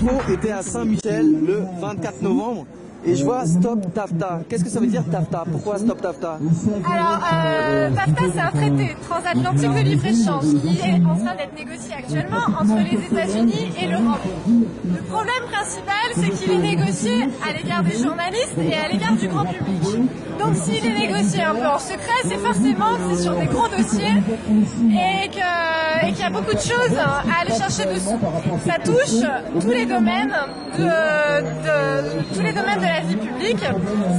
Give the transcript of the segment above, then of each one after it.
Macron était à Saint-Michel le 24 novembre. Et je vois Stop TAFTA. Qu'est-ce que ça veut dire TAFTA? Pourquoi Stop TAFTA? Alors, TAFTA, c'est un traité transatlantique de libre-échange qui est en train d'être négocié actuellement entre les États-Unis et l'Europe. Le problème principal, c'est qu'il est négocié à l'égard des journalistes et à l'égard du grand public. Donc, s'il est négocié un peu en secret, c'est forcément que c'est sur des gros dossiers et qu'il y a beaucoup de choses à aller chercher dessous. Ça touche tous les domaines de la vie publique,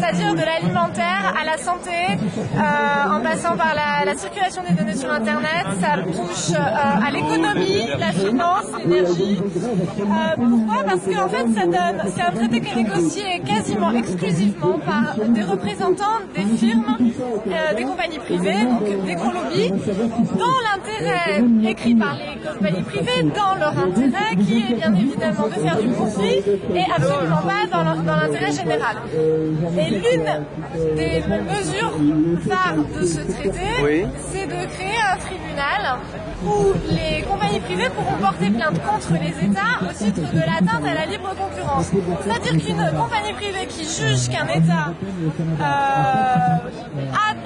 c'est-à-dire de l'alimentaire à la santé, en passant par la circulation des données sur Internet. Ça touche à l'économie, la finance, l'énergie. Pourquoi? Parce qu'en fait, c'est un traité qui est négocié quasiment exclusivement par des représentants des firmes, des compagnies privées, donc des gros lobbies, dans l'intérêt écrit par les compagnies privées, dans leur intérêt qui est bien évidemment de faire du profit et absolument pas dans l'intérêt général. Et l'une des mesures phares de ce traité, c'est de créer un tribunal où les compagnies privées pourront porter plainte contre les États au titre de l'atteinte à la libre concurrence. C'est-à-dire qu'une compagnie privée qui juge qu'un État a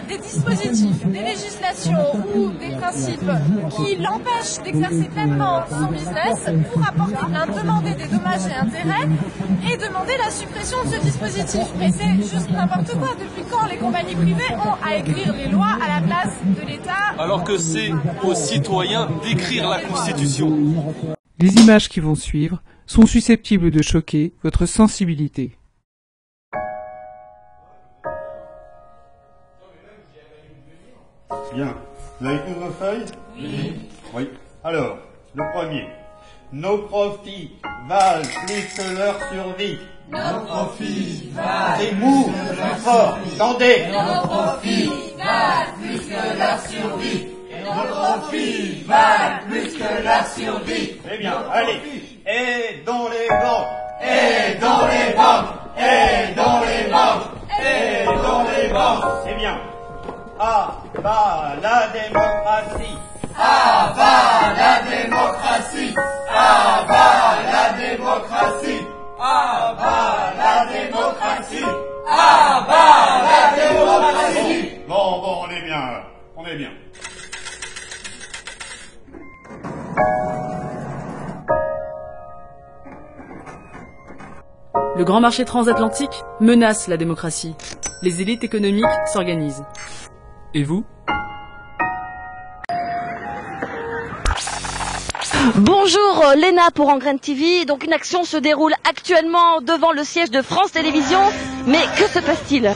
des dispositifs, des législations ou des principes qui l'empêchent d'exercer pleinement son business pourra porter plainte, demander des dommages et intérêts et demander la suppression de ce dispositif. Mais c'est juste n'importe quoi. Depuis quand les compagnies privées ont à écrire les lois à la place de l'État? Alors que c'est aux citoyens d'écrire la Constitution. Les images qui vont suivre sont susceptibles de choquer votre sensibilité. Bien. Vous avez tous vos feuilles? Oui. Alors, le premier. Nos profits valent plus que leur survie. Nos profits valent C'est mou, plus fort, tendez. Nos profits valent plus que leur survie. Nos profits valent plus que leur survie. Très bien, allez. Aidons les banques. Aidons les banques. Aidons les banques. Aidons les banques. C'est bien. Ah, bah, la démocratie. Ah, bah, la démocratie. Ah, bah, la démocratie. Ah, bah, la démocratie. Ah, bah, la démocratie. Bon, on est bien, là. On est bien. Le grand marché transatlantique menace la démocratie. Les élites économiques s'organisent. Et vous? Bonjour, Léna pour Engraine TV. Donc une action se déroule actuellement devant le siège de France Télévisions. Mais que se passe-t-il?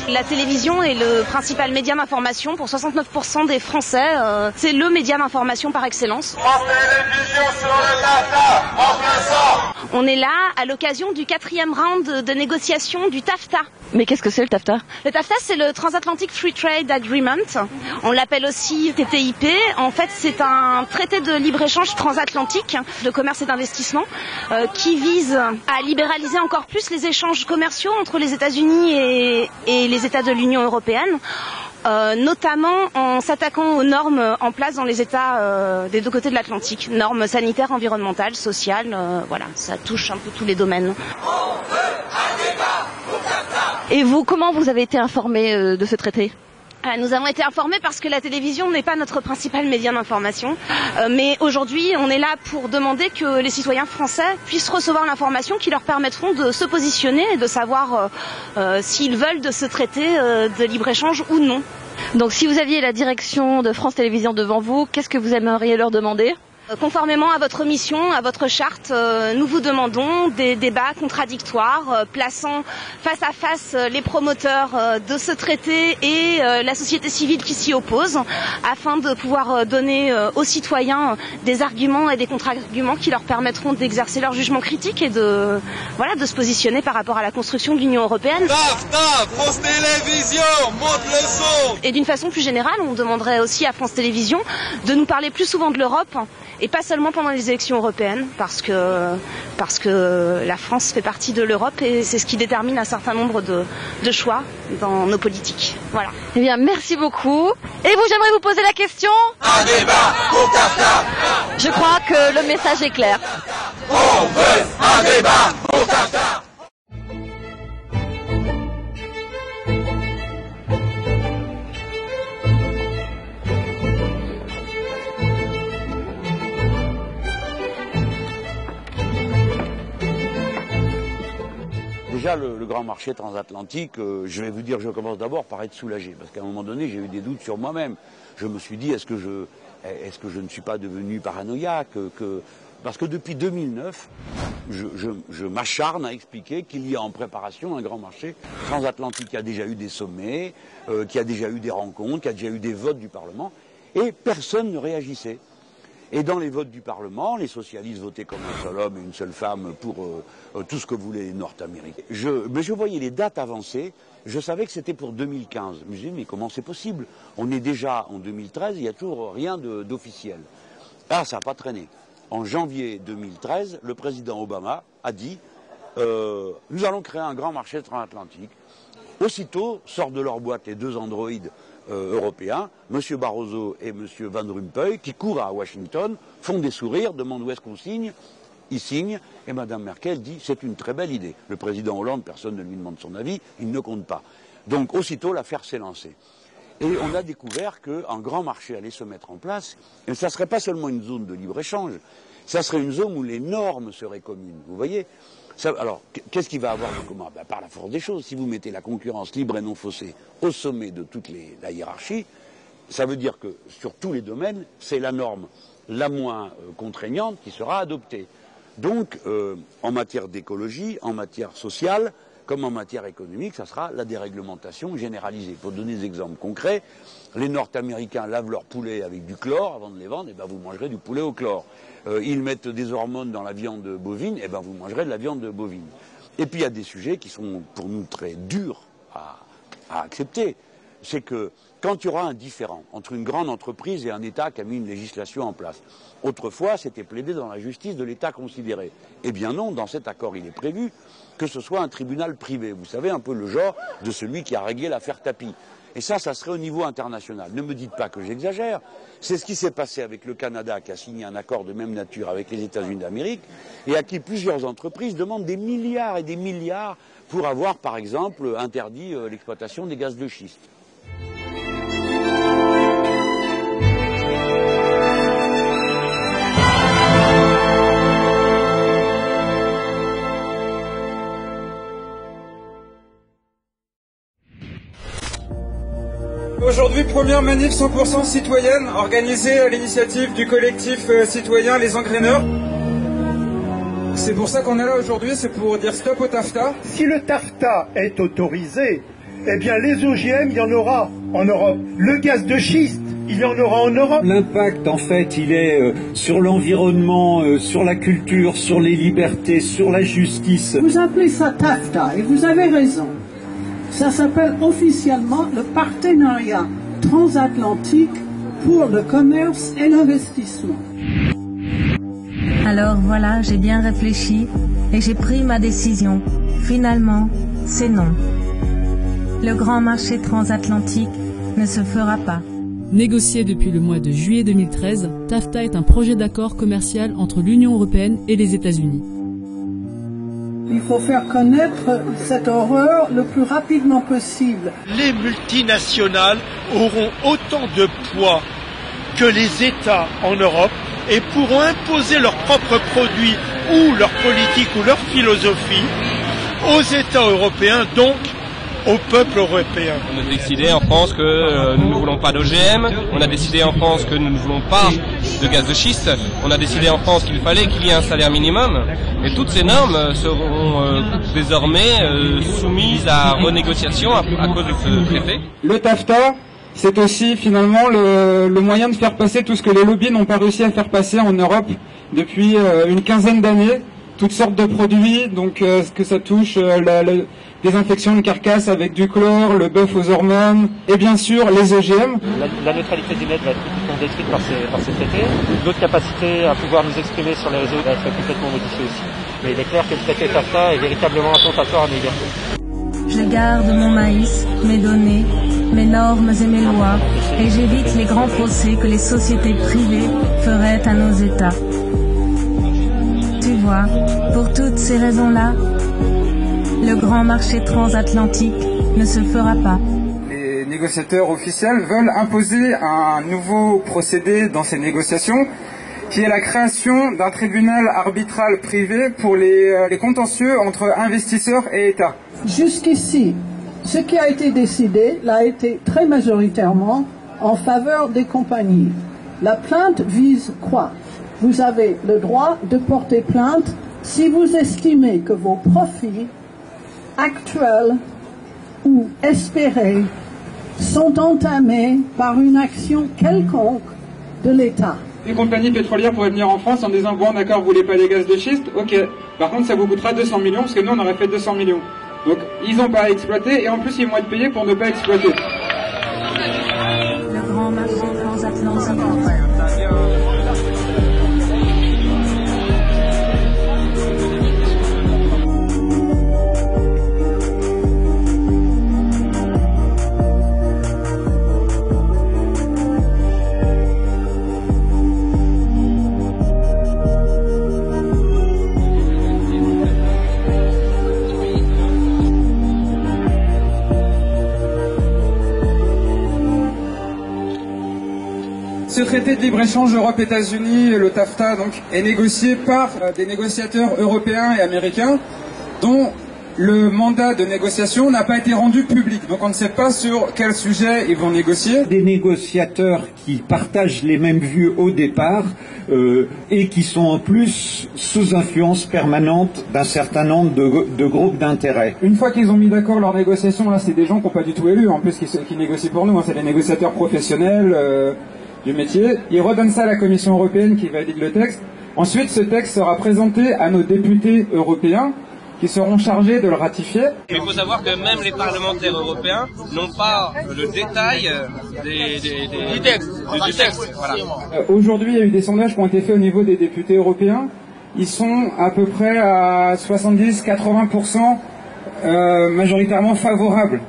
La télévision est le principal média d'information pour 69% des Français. C'est le média d'information par excellence. France Télévisions sur le TAFTA, en plein sang. On est là à l'occasion du 4e round de négociation du TAFTA. Mais qu'est-ce que c'est le TAFTA? Le TAFTA, c'est le Transatlantic Free Trade Agreement. On l'appelle aussi TTIP. En fait, c'est un traité de libre-échange transatlantique de commerce et d'investissement qui vise à libéraliser encore plus les échanges commerciaux entre les États-Unis et les États de l'Union européenne. Notamment en s'attaquant aux normes en place dans les États des deux côtés de l'Atlantique. Normes sanitaires, environnementales, sociales, voilà, ça touche un peu tous les domaines. On veut un débat au TAFTA. Et vous, comment vous avez été informé de ce traité? Nous avons été informés parce que la télévision n'est pas notre principal média d'information. Mais aujourd'hui, on est là pour demander que les citoyens français puissent recevoir l'information qui leur permettront de se positionner et de savoir s'ils veulent de ce traité de libre-échange ou non. Donc si vous aviez la direction de France Télévisions devant vous, qu'est-ce que vous aimeriez leur demander ? Conformément à votre mission, à votre charte, nous vous demandons des débats contradictoires, plaçant face à face les promoteurs de ce traité et la société civile qui s'y oppose, afin de pouvoir donner aux citoyens des arguments et des contre-arguments qui leur permettront d'exercer leur jugement critique et de se positionner par rapport à la construction de l'Union européenne. TAFTA, France Télévisions, monte le son. Et d'une façon plus générale, on demanderait aussi à France Télévisions de nous parler plus souvent de l'Europe, et pas seulement pendant les élections européennes, parce que la France fait partie de l'Europe et c'est ce qui détermine un certain nombre de choix dans nos politiques. Voilà. Eh bien, merci beaucoup. Et vous, j'aimerais vous poser la question. Un débat au TAFTA. Je crois que le message est clair. On veut un débat pour TAFTA. Déjà, le grand marché transatlantique, je vais vous dire, je commence d'abord par être soulagé, parce qu'à un moment donné, j'ai eu des doutes sur moi-même. Je me suis dit, est-ce que je ne suis pas devenu paranoïaque Parce que depuis 2009, je m'acharne à expliquer qu'il y a en préparation un grand marché transatlantique qui a déjà eu des sommets, qui a déjà eu des rencontres, qui a déjà eu des votes du Parlement, et personne ne réagissait. Et dans les votes du Parlement, les socialistes votaient comme un seul homme et une seule femme pour tout ce que voulaient les Nord-Américains. Mais je voyais les dates avancées, je savais que c'était pour 2015. Je me disais, mais comment c'est possible? On est déjà en 2013, il n'y a toujours rien d'officiel. Ah, ça n'a pas traîné. En janvier 2013, le président Obama a dit, nous allons créer un grand marché transatlantique. Aussitôt, sortent de leur boîte les deux androïdes européens, M. Barroso et M. Van Rompuy, qui courent à Washington, font des sourires, demandent où est-ce qu'on signe, ils signent, et Mme Merkel dit c'est une très belle idée. Le président Hollande, personne ne lui demande son avis, il ne compte pas. Donc aussitôt l'affaire s'est lancée. Et on a découvert qu'un grand marché allait se mettre en place, et ça ne serait pas seulement une zone de libre-échange, ça serait une zone où les normes seraient communes, vous voyez. Alors, qu'est-ce qu'il va avoir de commun? Par la force des choses, si vous mettez la concurrence libre et non faussée au sommet de toute la hiérarchie, ça veut dire que sur tous les domaines, c'est la norme la moins contraignante qui sera adoptée. Donc, en matière d'écologie, en matière sociale, comme en matière économique, ça sera la déréglementation généralisée. Pour donner des exemples concrets, les Nord-Américains lavent leurs poulets avec du chlore avant de les vendre, et ben vous mangerez du poulet au chlore. Ils mettent des hormones dans la viande bovine, et ben vous mangerez de la viande bovine. Et puis il y a des sujets qui sont pour nous très durs à accepter. C'est que quand il y aura un différend entre une grande entreprise et un État qui a mis une législation en place, autrefois c'était plaidé dans la justice de l'État considéré. Eh bien non, dans cet accord il est prévu que ce soit un tribunal privé. Vous savez, un peu le genre de celui qui a réglé l'affaire Tapie. Et ça serait au niveau international. Ne me dites pas que j'exagère. C'est ce qui s'est passé avec le Canada, qui a signé un accord de même nature avec les États-Unis d'Amérique, et à qui plusieurs entreprises demandent des milliards et des milliards pour avoir, par exemple, interdit l'exploitation des gaz de schiste. Aujourd'hui, première manif 100% citoyenne organisée à l'initiative du collectif citoyen Les Engraineurs. C'est pour ça qu'on est là aujourd'hui, c'est pour dire stop au TAFTA. Si le TAFTA est autorisé, eh bien les OGM, il y en aura en Europe. Le gaz de schiste, il y en aura en Europe. L'impact, en fait, il est sur l'environnement, sur la culture, sur les libertés, sur la justice. Vous appelez ça TAFTA, et vous avez raison. Ça s'appelle officiellement le partenariat transatlantique pour le commerce et l'investissement. Alors voilà, j'ai bien réfléchi et j'ai pris ma décision. Finalement, c'est non. Le grand marché transatlantique ne se fera pas. Négocié depuis le mois de juillet 2013, TAFTA est un projet d'accord commercial entre l'Union européenne et les États-Unis. Il faut faire connaître cette horreur le plus rapidement possible. Les multinationales auront autant de poids que les États en Europe et pourront imposer leurs propres produits ou leur politique ou leur philosophie aux États européens, donc au peuple européen. On a décidé en France que nous ne voulons pas d'OGM, on a décidé en France que nous ne voulons pas de gaz de schiste, on a décidé en France qu'il fallait qu'il y ait un salaire minimum, et toutes ces normes seront désormais soumises à renégociation à cause de ce traité. Le TAFTA, c'est aussi finalement le moyen de faire passer tout ce que les lobbies n'ont pas réussi à faire passer en Europe depuis une quinzaine d'années. Toutes sortes de produits, donc que ça touche la désinfection de carcasses avec du chlore, le bœuf aux hormones, et bien sûr les OGM. La neutralité du net va être détruite par ces traités. Notre capacité à pouvoir nous exprimer sur les réseaux va être complètement modifiée aussi. Mais il est clair que le traité TAFTA est véritablement attentatoire à nos libertés. Je garde mon maïs, mes données, mes normes et mes lois, et j'évite les grands fossés que les sociétés privées feraient à nos États. Tu vois. voix. Pour toutes ces raisons-là, le grand marché transatlantique ne se fera pas. Les négociateurs officiels veulent imposer un nouveau procédé dans ces négociations, qui est la création d'un tribunal arbitral privé pour les contentieux entre investisseurs et États. Jusqu'ici, ce qui a été décidé l'a été très majoritairement en faveur des compagnies. La plainte vise quoi? Vous avez le droit de porter plainte si vous estimez que vos profits actuels ou espérés sont entamés par une action quelconque de l'État. Les compagnies pétrolières pourraient venir en France en disant « Bon, d'accord, vous voulez pas les gaz de schiste? Ok. Par contre, ça vous coûtera 200 millions, parce que nous, on aurait fait 200 millions. » Donc, ils n'ont pas à exploiter, et en plus, ils vont être payés pour ne pas exploiter. Le grand marché transatlantique. Ce traité de libre-échange Europe-États-Unis, le TAFTA, donc, est négocié par des négociateurs européens et américains dont le mandat de négociation n'a pas été rendu public. Donc on ne sait pas sur quel sujet ils vont négocier. Des négociateurs qui partagent les mêmes vues au départ et qui sont en plus sous influence permanente d'un certain nombre de groupes d'intérêt. Une fois qu'ils ont mis d'accord leur négociation, là c'est des gens qui n'ont pas du tout élu, en plus qui négocient pour nous, hein, c'est des négociateurs professionnels du métier. Ils redonnent ça à la Commission européenne qui valide le texte. Ensuite, ce texte sera présenté à nos députés européens qui seront chargés de le ratifier. Mais il faut savoir que même les parlementaires européens n'ont pas le détail du texte. Voilà. Aujourd'hui, il y a eu des sondages qui ont été faits au niveau des députés européens. Ils sont à peu près à 70-80% majoritairement favorables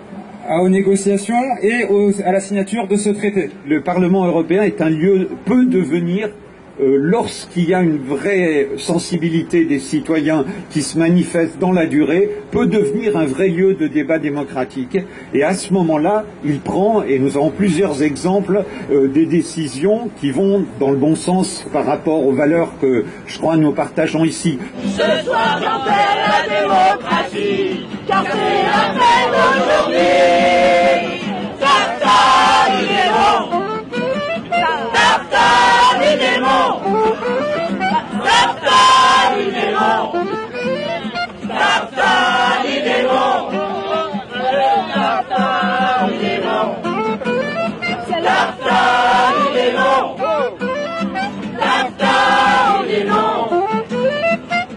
aux négociations et à la signature de ce traité. Le Parlement européen est un lieu, peut devenir, lorsqu'il y a une vraie sensibilité des citoyens qui se manifeste dans la durée, peut devenir un vrai lieu de débat démocratique. Et à ce moment-là, il prend, et nous avons plusieurs exemples, des décisions qui vont dans le bon sens par rapport aux valeurs que je crois nous partageons ici. Ce soir j'enterre la démocratie, car c'est la peine d'aujourd'hui. TAFTA, il est bon. TAFTA, il est bon. TAFTA, il est bon. TAFTA, il est bon. TAFTA, il est bon. TAFTA, il est bon. TAFTA, il est bon.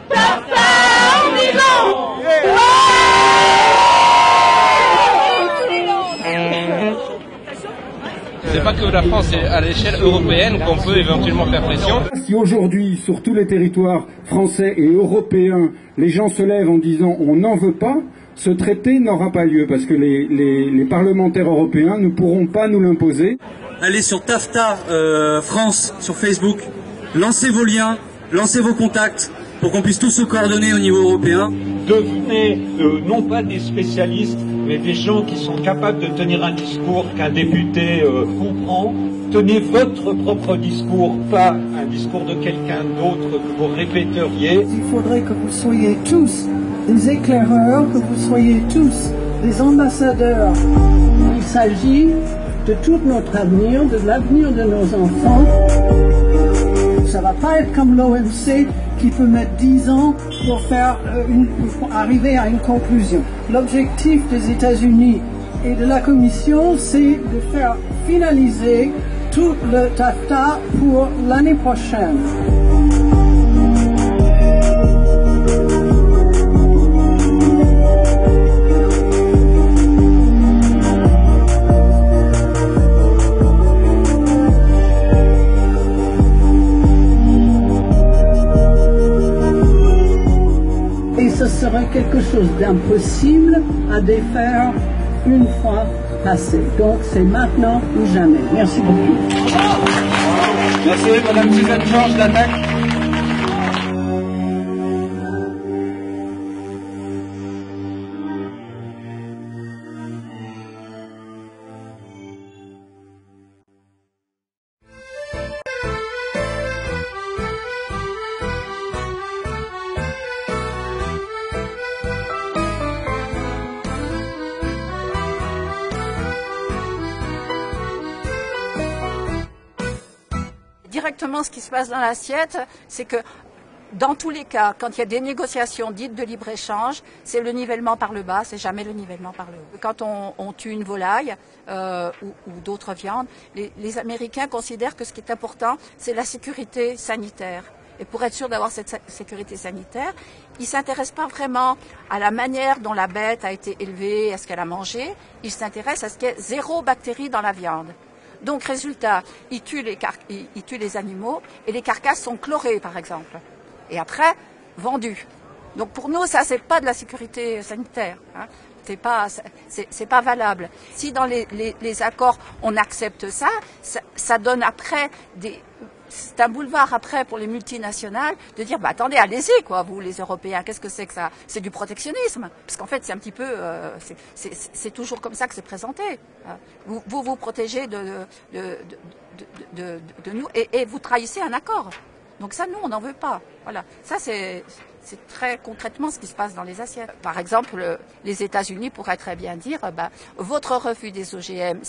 TAFTA, il est bon. C'est pas que la France, c'est à l'échelle européenne qu'on peut éventuellement faire pression. Si aujourd'hui, sur tous les territoires français et européens, les gens se lèvent en disant on n'en veut pas, ce traité n'aura pas lieu parce que les parlementaires européens ne pourront pas nous l'imposer. Allez sur TAFTA France sur Facebook, lancez vos liens, lancez vos contacts pour qu'on puisse tous se coordonner au niveau européen. Devenez non pas des spécialistes, mais des gens qui sont capables de tenir un discours qu'un député comprend. Tenez votre propre discours, pas un discours de quelqu'un d'autre que vous répéteriez. Il faudrait que vous soyez tous des éclaireurs, que vous soyez tous des ambassadeurs. Il s'agit de tout notre avenir, de l'avenir de nos enfants. Ça va pas être comme l'OMC qui peut mettre 10 ans pour arriver à une conclusion. L'objectif des États-Unis et de la Commission, c'est de faire finaliser tout le TAFTA pour l'année prochaine. Ce serait quelque chose d'impossible à défaire une fois passé. Donc c'est maintenant ou jamais. Merci beaucoup. Merci Madame Suzanne Georges d'Attaque. directement ce qui se passe dans l'assiette, c'est que dans tous les cas, quand il y a des négociations dites de libre-échange, c'est le nivellement par le bas, c'est jamais le nivellement par le haut. Quand on tue une volaille ou d'autres viandes, les Américains considèrent que ce qui est important, c'est la sécurité sanitaire. Et pour être sûr d'avoir cette sécurité sanitaire, ils ne s'intéressent pas vraiment à la manière dont la bête a été élevée, à ce qu'elle a mangé. Ils s'intéressent à ce qu'il y ait 0 bactéries dans la viande. Donc, résultat, ils tuent les animaux et les carcasses sont chlorées, par exemple. Et après, vendues. Donc, pour nous, ça, c'est pas de la sécurité sanitaire. Hein. C'est pas valable. Si dans les accords, on accepte ça, ça donne après c'est un boulevard après pour les multinationales de dire bah attendez, allez-y quoi, vous les Européens, qu'est-ce que c'est que ça? C'est du protectionnisme, parce qu'en fait c'est un petit peu, c'est toujours comme ça que c'est présenté. Vous protégez de nous et vous trahissez un accord. Donc ça, nous, on n'en veut pas. Voilà, ça c'est très concrètement ce qui se passe dans les assiettes. Par exemple, les États-Unis pourraient très bien dire votre refus des OGM,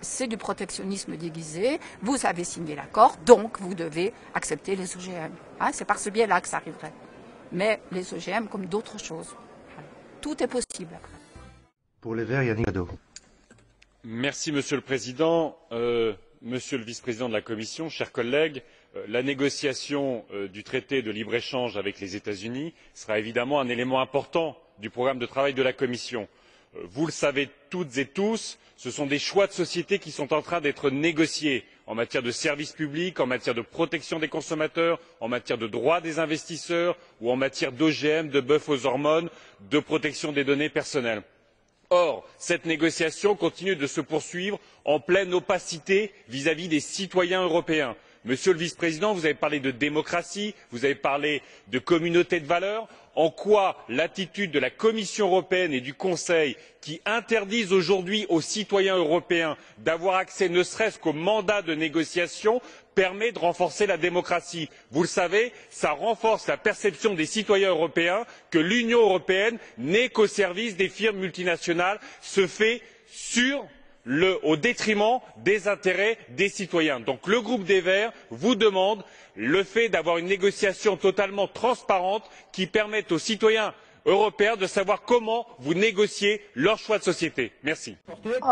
c'est du protectionnisme déguisé, vous avez signé l'accord, donc vous devez accepter les OGM. Hein, c'est par ce biais-là que ça arriverait. Mais les OGM comme d'autres choses. Voilà. Tout est possible. Pour les Verts, Yannick Jadot. Merci Monsieur le Président, Monsieur le Vice-président de la Commission, chers collègues. La négociation du traité de libre-échange avec les États-Unis sera évidemment un élément important du programme de travail de la Commission. Vous le savez toutes et tous, ce sont des choix de société qui sont en train d'être négociés en matière de services publics, en matière de protection des consommateurs, en matière de droits des investisseurs ou en matière d'OGM, de bœuf aux hormones, de protection des données personnelles. Or, cette négociation continue de se poursuivre en pleine opacité vis-à-vis des citoyens européens. Monsieur le Vice-président, vous avez parlé de démocratie, vous avez parlé de communauté de valeurs. En quoi l'attitude de la Commission européenne et du Conseil, qui interdisent aujourd'hui aux citoyens européens d'avoir accès ne serait-ce qu'au mandat de négociation, permet de renforcer la démocratie? Vous le savez, ça renforce la perception des citoyens européens que l'Union européenne n'est qu'au service des firmes multinationales, se fait au détriment des intérêts des citoyens. Donc le groupe des Verts vous demande le fait d'avoir une négociation totalement transparente qui permette aux citoyens européens de savoir comment vous négociez leur choix de société. Merci.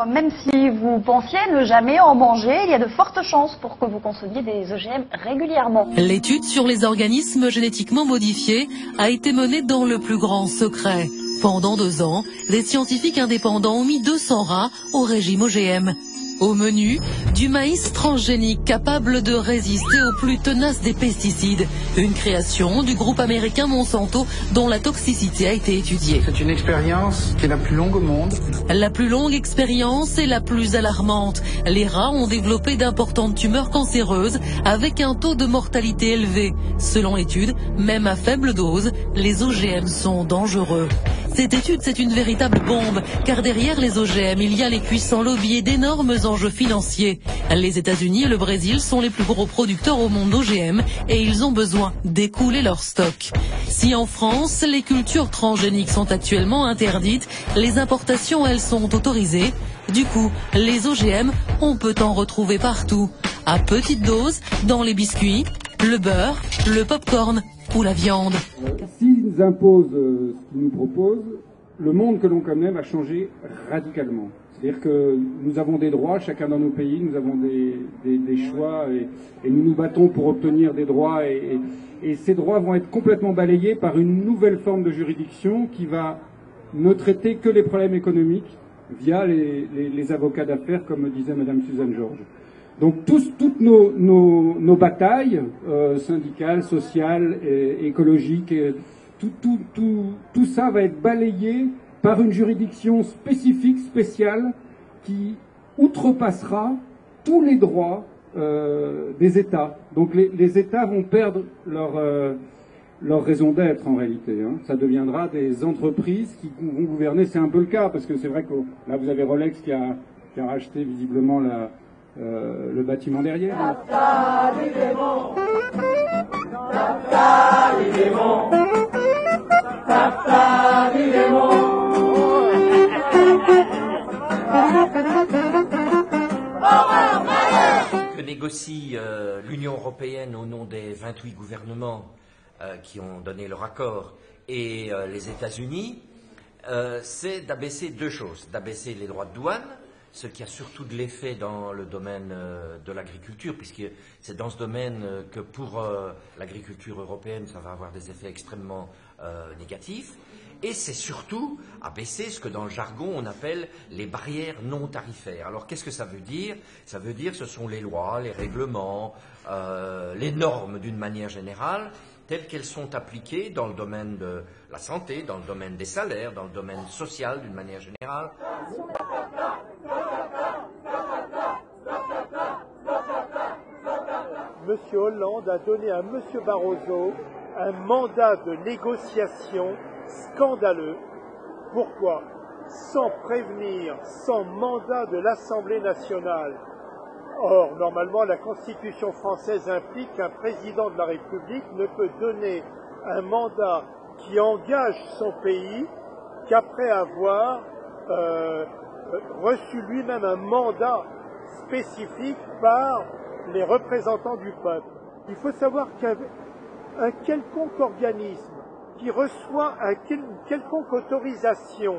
Même si vous pensiez ne jamais en manger, il y a de fortes chances pour que vous consommiez des OGM régulièrement. L'étude sur les organismes génétiquement modifiés a été menée dans le plus grand secret. Pendant 2 ans, des scientifiques indépendants ont mis 200 rats au régime OGM. Au menu, du maïs transgénique capable de résister aux plus tenaces des pesticides. Une création du groupe américain Monsanto dont la toxicité a été étudiée. C'est une expérience qui est la plus longue au monde. La plus longue expérience et la plus alarmante. Les rats ont développé d'importantes tumeurs cancéreuses avec un taux de mortalité élevé. Selon l'étude, même à faible dose, les OGM sont dangereux. Cette étude, c'est une véritable bombe, car derrière les OGM, il y a les puissants lobbies et d'énormes enjeux financiers. Les États-Unis et le Brésil sont les plus gros producteurs au monde d'OGM et ils ont besoin d'écouler leurs stocks. Si en France, les cultures transgéniques sont actuellement interdites, les importations, elles, sont autorisées. Du coup, les OGM, on peut en retrouver partout, à petite dose, dans les biscuits, le beurre, le pop-corn ou la viande. S'ils nous imposent ce qu'ils nous proposent, le monde que l'on connaît va changer radicalement. C'est-à-dire que nous avons des droits, chacun dans nos pays, nous avons des choix et nous nous battons pour obtenir des droits et ces droits vont être complètement balayés par une nouvelle forme de juridiction qui va ne traiter que les problèmes économiques via les avocats d'affaires, comme disait Madame Suzanne Georges. Donc toutes nos batailles syndicales, sociales, écologiques, tout ça va être balayé par une juridiction spécifique, spéciale, qui outrepassera tous les droits des États. Donc les États vont perdre leur raison d'être en réalité. Hein. Ça deviendra des entreprises qui vont gouverner. C'est un peu le cas, parce que c'est vrai que là vous avez Rolex qui a racheté visiblement le bâtiment derrière. négocie l'Union européenne au nom des 28 gouvernements qui ont donné leur accord et les États-Unis, c'est d'abaisser deux choses. D'abaisser les droits de douane, ce qui a surtout de l'effet dans le domaine de l'agriculture, puisque c'est dans ce domaine que pour l'agriculture européenne, ça va avoir des effets extrêmement négatifs. Et c'est surtout abaisser ce que dans le jargon on appelle les barrières non tarifaires. Alors qu'est-ce que ça veut dire? Ça veut dire que ce sont les lois, les règlements, les normes d'une manière générale, telles qu'elles sont appliquées dans le domaine de la santé, dans le domaine des salaires, dans le domaine social d'une manière générale. Monsieur Hollande a donné à Monsieur Barroso un mandat de négociation scandaleux. Pourquoi? Sans prévenir, sans mandat de l'Assemblée nationale. Or, normalement, la Constitution française implique qu'un président de la République ne peut donner un mandat qui engage son pays qu'après avoir reçu lui-même un mandat spécifique par les représentants du peuple. Il faut savoir qu'un quelconque organisme qui reçoit une quelconque autorisation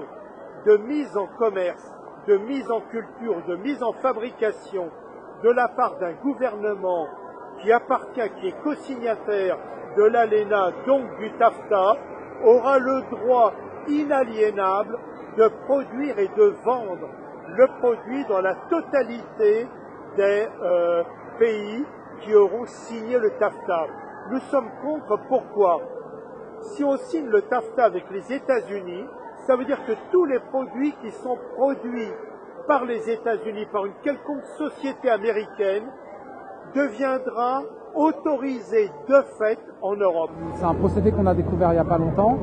de mise en commerce, de mise en culture, de mise en fabrication de la part d'un gouvernement qui appartient, qui est co-signataire de l'ALENA, donc du TAFTA, aura le droit inaliénable de produire et de vendre le produit dans la totalité des pays qui auront signé le TAFTA. Nous sommes contre, pourquoi? Si on signe le TAFTA avec les États-Unis, ça veut dire que tous les produits qui sont produits par les États-Unis, par une quelconque société américaine, deviendra autorisé de fait en Europe. C'est un procédé qu'on a découvert il n'y a pas longtemps,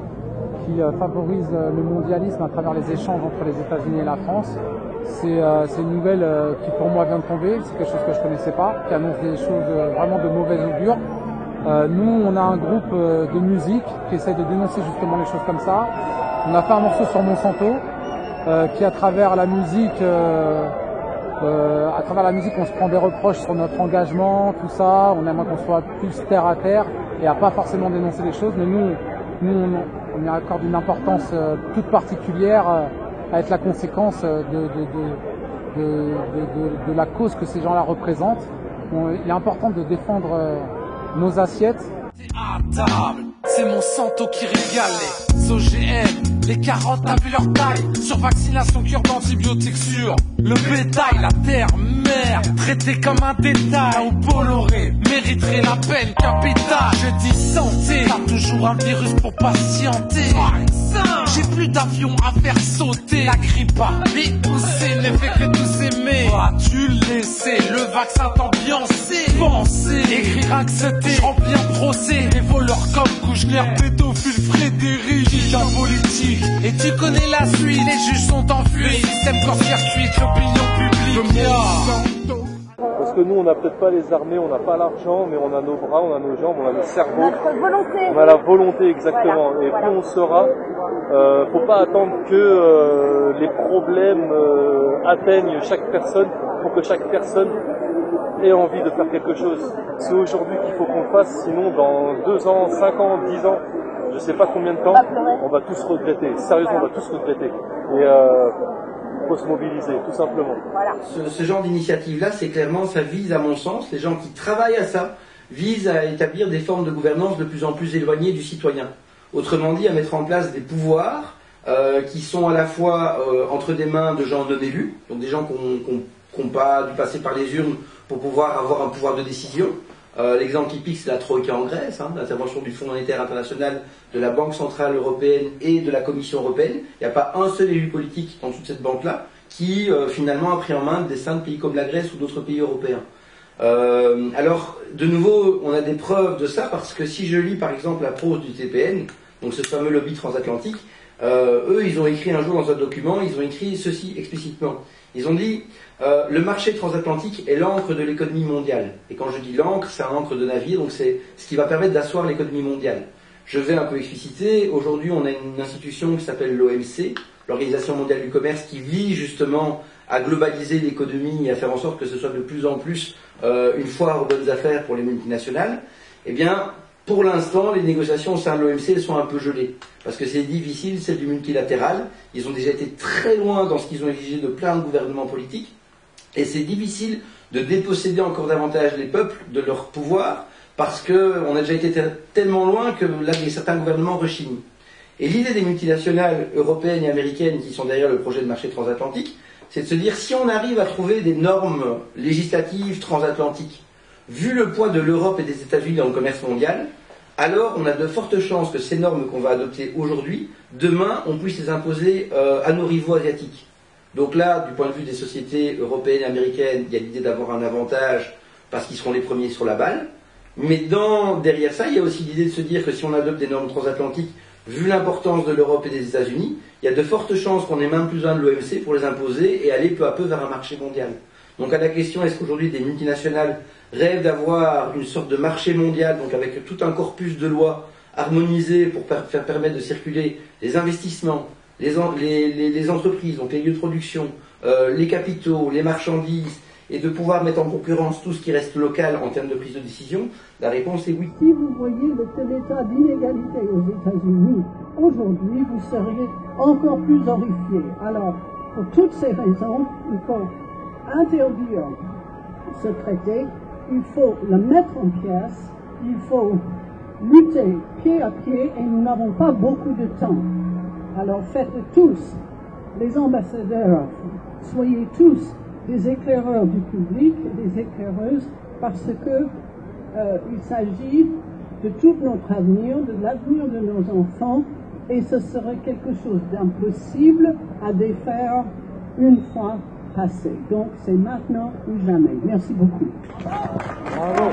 qui favorise le mondialisme à travers les échanges entre les États-Unis et la France. C'est une nouvelle qui pour moi vient de tomber, c'est quelque chose que je ne connaissais pas, qui annonce des choses vraiment de mauvaise augure. Nous, on a un groupe de musique qui essaie de dénoncer justement les choses comme ça. On a fait un morceau sur Monsanto, qui à travers la musique, on se prend des reproches sur notre engagement, tout ça. On aimerait qu'on soit plus terre à terre et à pas forcément dénoncer les choses. Mais nous on y accorde une importance toute particulière à être la conséquence de la cause que ces gens-là représentent. Il est important de défendre nos assiettes. À table, c'est Monsanto qui régale les OGM, les carottes à vu leur taille, sur vaccination, cure d'antibiotiques sur le bétail, la terre mère, traitée comme un détail, ou Bolloré, mériterait la peine capitale. Je dis santé, t'as toujours un virus pour patienter. J'ai plus d'avions à faire sauter, la grippe a poussé, ne fait que tous aimer. Vas-tu laisser le vaccin t'ambiancer, penser, écrire accepter, remplir procès, les voleurs comme Kouchner, pédophile Frédéric, giga politique. Et tu connais la suite, les juges sont enfuis, système court-circuit, l'opinion publique. Parce que nous, on n'a peut-être pas les armées, on n'a pas l'argent, mais on a nos bras, on a nos jambes, on a le cerveau. Notre volonté. On a la volonté, exactement. Voilà. Et plus on sera, faut pas attendre que les problèmes atteignent chaque personne pour que chaque personne ait envie de faire quelque chose. C'est aujourd'hui qu'il faut qu'on le fasse, sinon dans 2 ans, 5 ans, 10 ans, je sais pas combien de temps, on va tous regretter. Sérieusement, on va tous regretter. Et faut se mobiliser, tout simplement. Voilà. Ce genre d'initiative-là, c'est clairement, ça vise, à mon sens, les gens qui travaillent à ça, visent à établir des formes de gouvernance de plus en plus éloignées du citoyen. Autrement dit, à mettre en place des pouvoirs qui sont à la fois entre des mains de gens non élus, donc des gens qui n'ont pas dû passer par les urnes pour pouvoir avoir un pouvoir de décision. L'exemple typique, c'est la Troïka en Grèce, l'intervention du Fonds monétaire international, de la Banque centrale européenne et de la Commission européenne. Il n'y a pas un seul élu politique dans toute cette banque-là qui, finalement, a pris en main des destin de pays comme la Grèce ou d'autres pays européens. Alors, de nouveau, on a des preuves de ça, parce que si je lis, par exemple, la prose du TPN, donc ce fameux lobby transatlantique, eux, ils ont écrit un jour dans un document, ils ont écrit ceci explicitement. Ils ont dit le marché transatlantique est l'ancre de l'économie mondiale. Et quand je dis l'ancre, c'est un ancre de navire, donc c'est ce qui va permettre d'asseoir l'économie mondiale. Je vais un peu expliciter. Aujourd'hui, on a une institution qui s'appelle l'OMC, l'Organisation mondiale du commerce, qui vise justement à globaliser l'économie et à faire en sorte que ce soit de plus en plus une foire aux bonnes affaires pour les multinationales, eh bien, pour l'instant, les négociations au sein de l'OMC sont un peu gelées. Parce que c'est difficile, c'est du multilatéral. Ils ont déjà été très loin dans ce qu'ils ont exigé de plein de gouvernements politiques. Et c'est difficile de déposséder encore davantage les peuples de leur pouvoir, parce qu'on a déjà été tellement loin que là, certains gouvernements rechignent. Et l'idée des multinationales européennes et américaines, qui sont derrière le projet de marché transatlantique, c'est de se dire, si on arrive à trouver des normes législatives transatlantiques, vu le poids de l'Europe et des États-Unis dans le commerce mondial, alors on a de fortes chances que ces normes qu'on va adopter aujourd'hui, demain, on puisse les imposer à nos rivaux asiatiques. Donc là, du point de vue des sociétés européennes et américaines, il y a l'idée d'avoir un avantage parce qu'ils seront les premiers sur la balle. Mais derrière ça, il y a aussi l'idée de se dire que si on adopte des normes transatlantiques, vu l'importance de l'Europe et des États-Unis, il y a de fortes chances qu'on ait même plus besoin de l'OMC pour les imposer et aller peu à peu vers un marché mondial. Donc à la question, est-ce qu'aujourd'hui des multinationales rêvent d'avoir une sorte de marché mondial, donc avec tout un corpus de lois harmonisées pour faire permettre de circuler les investissements, les entreprises, donc les lieux de production, les capitaux, les marchandises, et de pouvoir mettre en concurrence tout ce qui reste local en termes de prise de décision? La réponse est oui. Si vous voyez l'état d'inégalité aux États-Unis, aujourd'hui, vous seriez encore plus horrifiés. Alors, pour toutes ces raisons, il faut interdire ce traité, il faut le mettre en pièces, il faut lutter pied à pied, et nous n'avons pas beaucoup de temps. Alors faites tous, les ambassadeurs, soyez tous des éclaireurs du public, des éclaireuses, parce que il s'agit de tout notre avenir, de l'avenir de nos enfants, et ce serait quelque chose d'impossible à défaire une fois passé. Donc c'est maintenant ou jamais. Merci beaucoup. Bravo.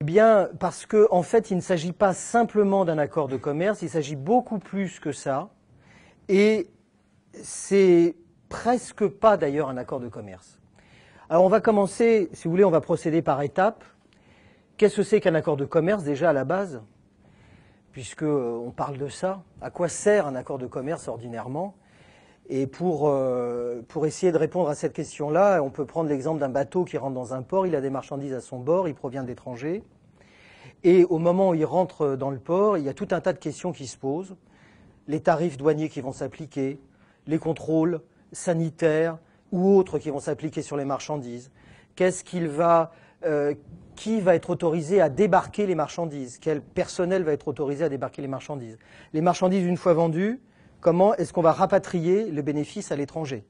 Eh bien, parce qu'en fait, il ne s'agit pas simplement d'un accord de commerce, il s'agit beaucoup plus que ça, et c'est presque pas d'ailleurs un accord de commerce. Alors on va commencer, si vous voulez, on va procéder par étapes. Qu'est-ce que c'est qu'un accord de commerce déjà à la base? Puisqu'on parle de ça, à quoi sert un accord de commerce ordinairement? Et pour essayer de répondre à cette question-là, on peut prendre l'exemple d'un bateau qui rentre dans un port, il a des marchandises à son bord, il provient d'étrangers. Et au moment où il rentre dans le port, il y a tout un tas de questions qui se posent. Les tarifs douaniers qui vont s'appliquer, les contrôles sanitaires ou autres qui vont s'appliquer sur les marchandises. Qui va être autorisé à débarquer les marchandises? Quel personnel va être autorisé à débarquer les marchandises? Les marchandises, une fois vendues, comment est-ce qu'on va rapatrier le bénéfice à l'étranger?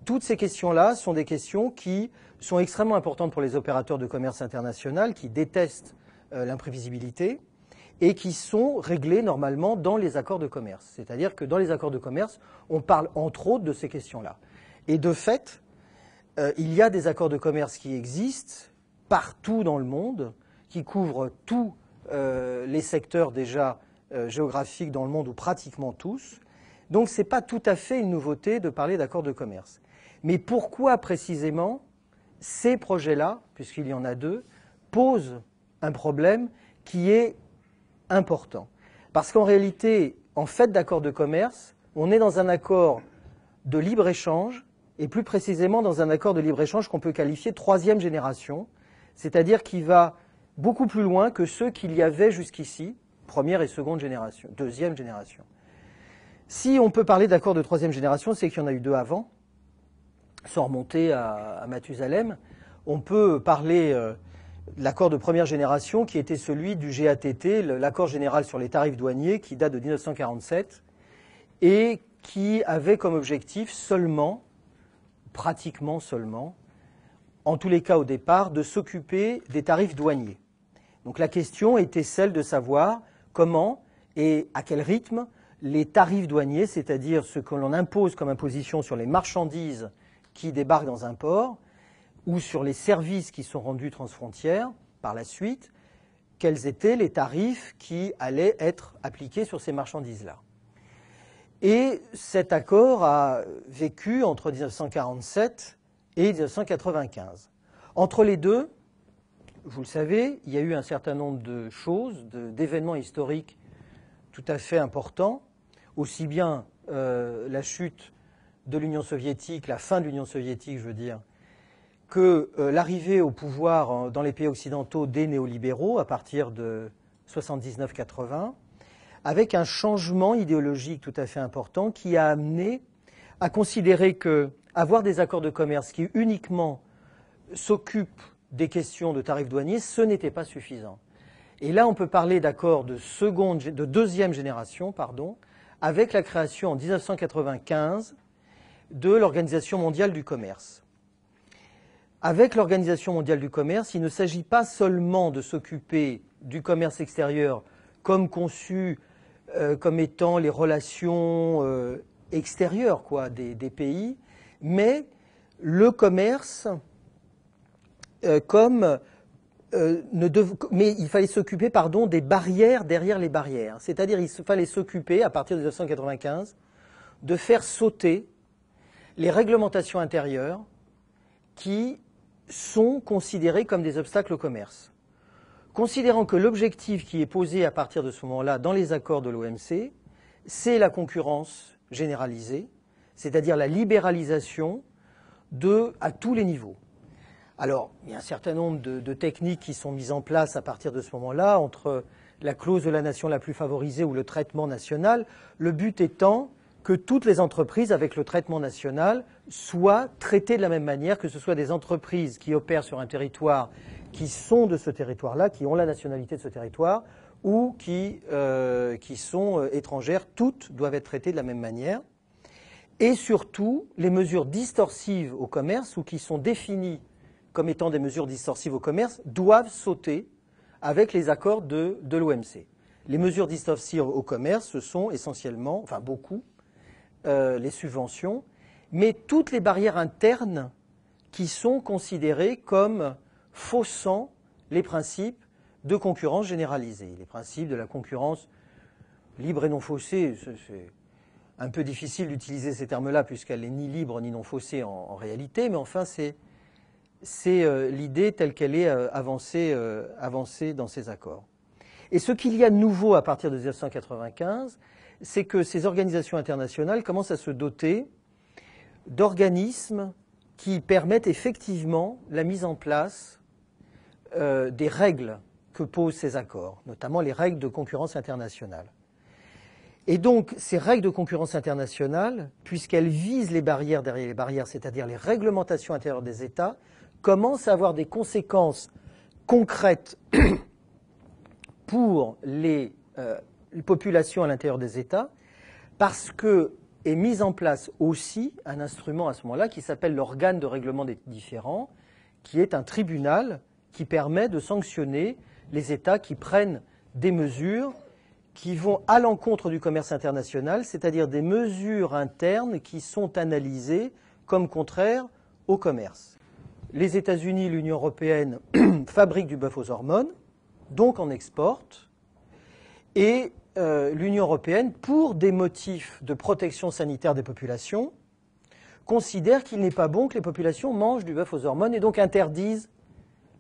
Toutes ces questions-là sont des questions qui sont extrêmement importantes pour les opérateurs de commerce international qui détestent l'imprévisibilité et qui sont réglées normalement dans les accords de commerce. C'est-à-dire que dans les accords de commerce, on parle entre autres de ces questions-là. Et de fait, il y a des accords de commerce qui existent partout dans le monde, qui couvrent tous les secteurs déjà géographiques dans le monde, ou pratiquement tous. Donc ce n'est pas tout à fait une nouveauté de parler d'accords de commerce. Mais pourquoi précisément ces projets-là, puisqu'il y en a deux, posent un problème qui est important? Parce qu'en réalité, en fait d'accords de commerce, on est dans un accord de libre-échange, et plus précisément dans un accord de libre-échange qu'on peut qualifier de troisième génération, c'est-à-dire qui va beaucoup plus loin que ceux qu'il y avait jusqu'ici, première et seconde génération, deuxième génération. Si on peut parler d'accord de troisième génération, c'est qu'il y en a eu deux avant, sans remonter à Mathusalem. On peut parler de l'accord de première génération qui était celui du GATT, l'accord général sur les tarifs douaniers, qui date de 1947, et qui avait comme objectif seulement, pratiquement seulement, en tous les cas au départ, de s'occuper des tarifs douaniers. Donc la question était celle de savoir comment et à quel rythme les tarifs douaniers, c'est-à-dire ce que l'on impose comme imposition sur les marchandises qui débarquent dans un port, ou sur les services qui sont rendus transfrontières par la suite, quels étaient les tarifs qui allaient être appliqués sur ces marchandises-là. Et cet accord a vécu entre 1947 et 1995. Entre les deux, vous le savez, il y a eu un certain nombre de choses, d'événements historiques tout à fait importants, aussi bien la chute de l'Union soviétique, la fin de l'Union soviétique, je veux dire, que l'arrivée au pouvoir dans les pays occidentaux des néolibéraux à partir de 79-80, avec un changement idéologique tout à fait important qui a amené à considérer que avoir des accords de commerce qui uniquement s'occupent des questions de tarifs douaniers, ce n'était pas suffisant. Et là, on peut parler d'accords de deuxième génération, avec la création en 1995 de l'Organisation mondiale du commerce. Avec l'Organisation mondiale du commerce, il ne s'agit pas seulement de s'occuper du commerce extérieur comme conçu comme étant les relations extérieures des pays, mais le commerce mais il fallait s'occuper des barrières derrière les barrières. C'est-à-dire il fallait s'occuper, à partir de 1995, de faire sauter les réglementations intérieures qui sont considérées comme des obstacles au commerce. Considérant que l'objectif qui est posé à partir de ce moment-là dans les accords de l'OMC, c'est la concurrence généralisée, c'est-à-dire la libéralisation à tous les niveaux. Alors, il y a un certain nombre de techniques qui sont mises en place à partir de ce moment-là, entre la clause de la nation la plus favorisée ou le traitement national, le but étant que toutes les entreprises avec le traitement national soient traitées de la même manière, que ce soit des entreprises qui opèrent sur un territoire qui sont de ce territoire-là, qui ont la nationalité de ce territoire, ou qui sont étrangères, toutes doivent être traitées de la même manière. Et surtout, les mesures distorsives au commerce, ou qui sont définies comme étant des mesures distorsives au commerce, doivent sauter avec les accords de l'OMC. Les mesures distorsives au commerce, ce sont essentiellement, enfin beaucoup, les subventions, mais toutes les barrières internes qui sont considérées comme faussant les principes de concurrence généralisée. Les principes de la concurrence libre et non faussée, c'est un peu difficile d'utiliser ces termes-là puisqu'elle n'est ni libre ni non faussée en réalité, mais enfin c'est l'idée telle qu'elle est avancée dans ces accords. Et ce qu'il y a de nouveau à partir de 1995, c'est que ces organisations internationales commencent à se doter d'organismes qui permettent effectivement la mise en place des règles que posent ces accords, notamment les règles de concurrence internationale. Et donc, ces règles de concurrence internationale, puisqu'elles visent les barrières derrière les barrières, c'est-à-dire les réglementations intérieures des États, commencent à avoir des conséquences concrètes pour les populations à l'intérieur des États, parce que est mis en place aussi un instrument à ce moment-là qui s'appelle l'organe de règlement des différends, qui est un tribunal qui permet de sanctionner les États qui prennent des mesures qui vont à l'encontre du commerce international, c'est-à-dire des mesures internes qui sont analysées comme contraires au commerce. Les États-Unis, l'Union européenne fabriquent du bœuf aux hormones, donc en exportent, et l'Union européenne, pour des motifs de protection sanitaire des populations, considère qu'il n'est pas bon que les populations mangent du bœuf aux hormones et donc interdisent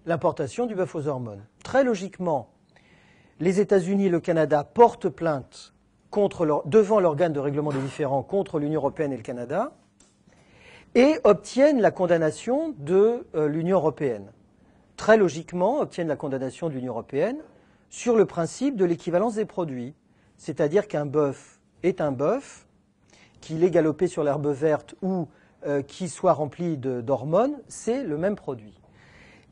l'importation du bœuf aux hormones. Très logiquement, les États-Unis et le Canada portent plainte devant l'organe de règlement des différends contre l'Union européenne et le Canada et obtiennent la condamnation de l'Union européenne. Très logiquement, obtiennent la condamnation de l'Union européenne sur le principe de l'équivalence des produits. C'est-à-dire qu'un bœuf est un bœuf, qu'il ait galopé sur l'herbe verte ou qu'il soit rempli d'hormones, c'est le même produit.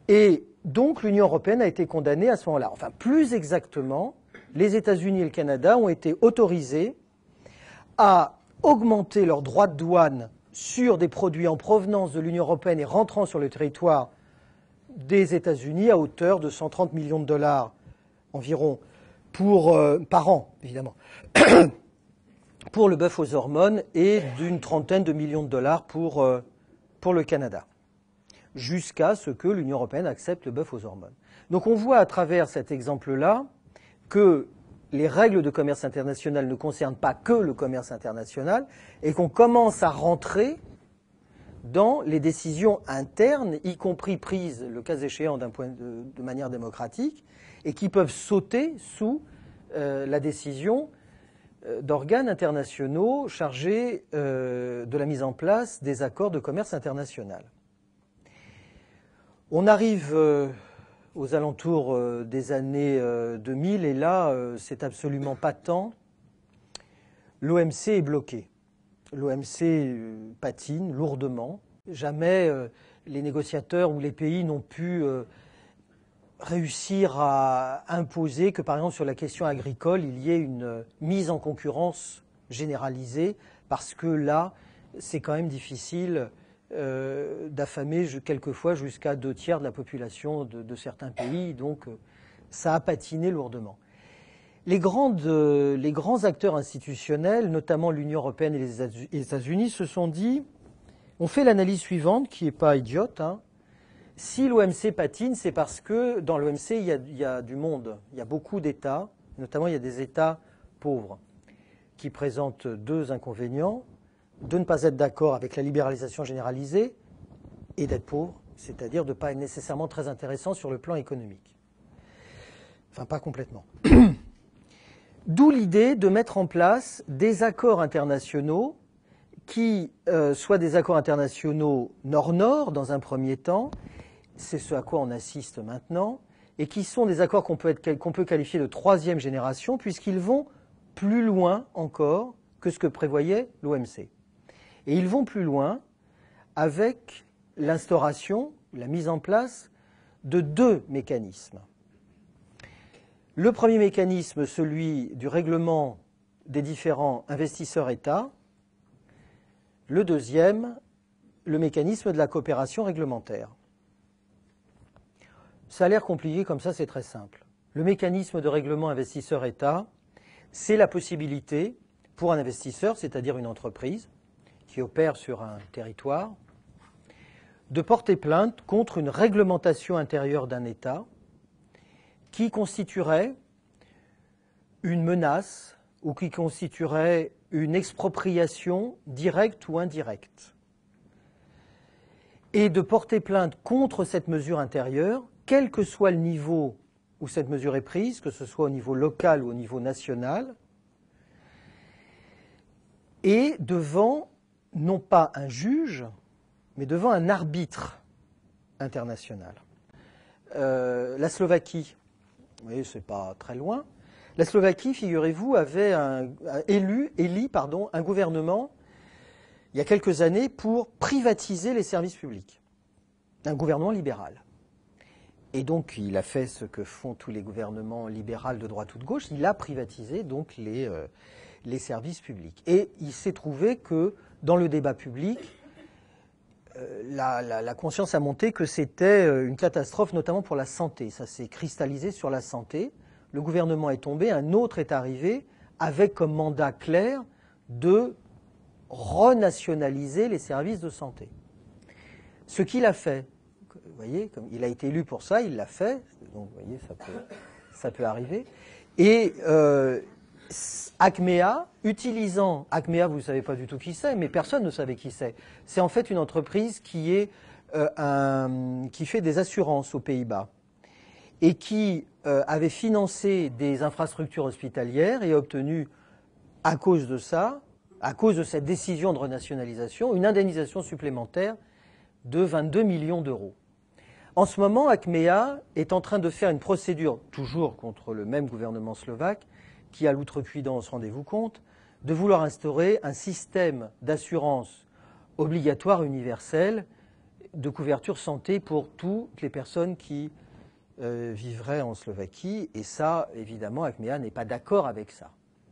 Et donc l'Union européenne a été condamnée à ce moment-là. Enfin, plus exactement, les États-Unis et le Canada ont été autorisés à augmenter leurs droits de douane sur des produits en provenance de l'Union européenne et rentrant sur le territoire des États-Unis à hauteur de 130 millions de dollars environ par an, évidemment, pour le bœuf aux hormones et d'une trentaine de millions de dollars pour le Canada, jusqu'à ce que l'Union européenne accepte le bœuf aux hormones. Donc on voit à travers cet exemple-là que les règles de commerce international ne concernent pas que le commerce international et qu'on commence à rentrer dans les décisions internes, y compris prises, le cas échéant, de manière démocratique, et qui peuvent sauter sous la décision d'organes internationaux chargés de la mise en place des accords de commerce international. On arrive aux alentours des années 2000 et là, c'est absolument patent. L'OMC est bloqué. L'OMC patine lourdement. Jamais les négociateurs ou les pays n'ont pu réussir à imposer que, par exemple, sur la question agricole, il y ait une mise en concurrence généralisée, parce que là, c'est quand même difficile d'affamer quelquefois jusqu'à 2/3 de la population de certains pays. Donc, ça a patiné lourdement. Les grands acteurs institutionnels, notamment l'Union européenne et les États-Unis, se sont dit, ont fait l'analyse suivante, qui n'est pas idiote, hein. Si l'OMC patine, c'est parce que dans l'OMC, il y a du monde, il y a beaucoup d'États, notamment il y a des États pauvres, qui présentent deux inconvénients: de ne pas être d'accord avec la libéralisation généralisée et d'être pauvre, c'est-à-dire de ne pas être nécessairement très intéressant sur le plan économique. Enfin, pas complètement. D'où l'idée de mettre en place des accords internationaux qui soient des accords internationaux nord-nord dans un premier temps, c'est ce à quoi on assiste maintenant, et qui sont des accords qu'on peut qualifier de troisième génération, puisqu'ils vont plus loin encore que ce que prévoyait l'OMC. Et ils vont plus loin avec l'instauration, la mise en place de deux mécanismes. Le premier mécanisme, celui du règlement des différents investisseurs-États. Le deuxième, le mécanisme de la coopération réglementaire. Ça a l'air compliqué, comme ça c'est très simple. Le mécanisme de règlement investisseur-État, c'est la possibilité pour un investisseur, c'est-à-dire une entreprise qui opère sur un territoire, de porter plainte contre une réglementation intérieure d'un État qui constituerait une menace ou qui constituerait une expropriation directe ou indirecte. Et de porter plainte contre cette mesure intérieure, quel que soit le niveau où cette mesure est prise, que ce soit au niveau local ou au niveau national, et devant, non pas un juge, mais devant un arbitre international. La Slovaquie, vous voyez, c'est pas très loin. La Slovaquie, figurez-vous, avait élit un gouvernement il y a quelques années pour privatiser les services publics. Un gouvernement libéral. Et donc, il a fait ce que font tous les gouvernements libéraux de droite ou de gauche, il a privatisé donc les services publics. Et il s'est trouvé que, dans le débat public, la conscience a monté que c'était une catastrophe, notamment pour la santé. Ça s'est cristallisé sur la santé. Le gouvernement est tombé, un autre est arrivé, avec comme mandat clair de renationaliser les services de santé. Ce qu'il a fait, vous voyez, comme il a été élu pour ça, il l'a fait, donc vous voyez, ça peut arriver. Et Achmea, Achmea, vous ne savez pas du tout qui c'est, mais personne ne savait qui c'est. C'est en fait une entreprise qui fait des assurances aux Pays-Bas et qui avait financé des infrastructures hospitalières et a obtenu, à cause de ça, à cause de cette décision de renationalisation, une indemnisation supplémentaire de 22 millions d'euros. En ce moment, Achmea est en train de faire une procédure, toujours contre le même gouvernement slovaque, qui a l'outrecuidance, rendez-vous compte, de vouloir instaurer un système d'assurance obligatoire universel de couverture santé pour toutes les personnes qui vivraient en Slovaquie. Et ça, évidemment, Achmea n'est pas d'accord avec ça.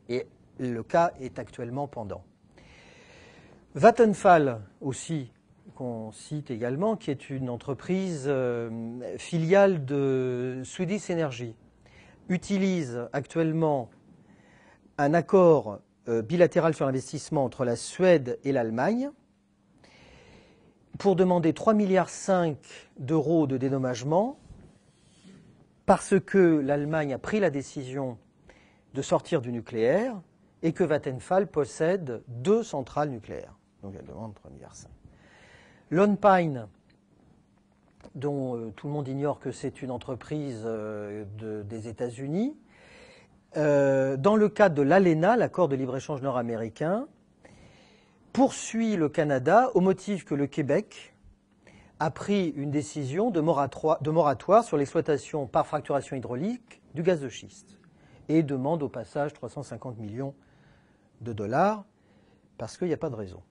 Et le cas est actuellement pendant. Vattenfall aussi, qu'on cite également, qui est une entreprise filiale de Swedish Energy, utilise actuellement un accord bilatéral sur l'investissement entre la Suède et l'Allemagne pour demander 3,5 milliards d'euros de dédommagement parce que l'Allemagne a pris la décision de sortir du nucléaire et que Vattenfall possède 2 centrales nucléaires. Donc elle demande 3,5 milliards. Lone Pine, dont tout le monde ignore que c'est une entreprise des États-Unis, dans le cadre de l'ALENA, l'accord de libre-échange nord-américain, poursuit le Canada au motif que le Québec a pris une décision de moratoire sur l'exploitation par fracturation hydraulique du gaz de schiste et demande au passage 350 millions de dollars parce qu'il n'y a pas de raison.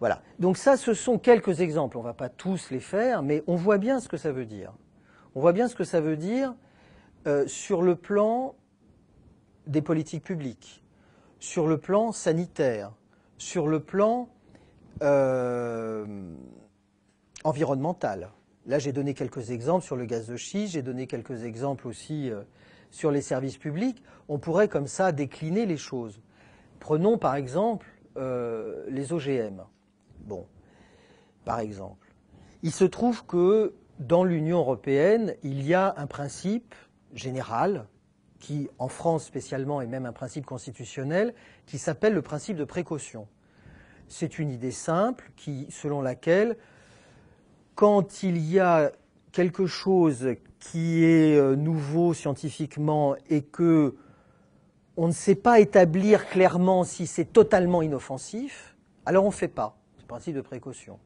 Voilà. Donc ça, ce sont quelques exemples. On ne va pas tous les faire, mais on voit bien ce que ça veut dire. On voit bien ce que ça veut dire sur le plan des politiques publiques, sur le plan sanitaire, sur le plan environnemental. Là, j'ai donné quelques exemples sur le gaz de schiste, j'ai donné quelques exemples aussi sur les services publics. On pourrait comme ça décliner les choses. Prenons par exemple les OGM. Bon, par exemple. Il se trouve que dans l'Union européenne, il y a un principe général qui, en France spécialement, est même un principe constitutionnel, qui s'appelle le principe de précaution. C'est une idée simple selon laquelle, quand il y a quelque chose qui est nouveau scientifiquement et que on ne sait pas établir clairement si c'est totalement inoffensif, alors on ne fait pas. C'est le principe de précaution.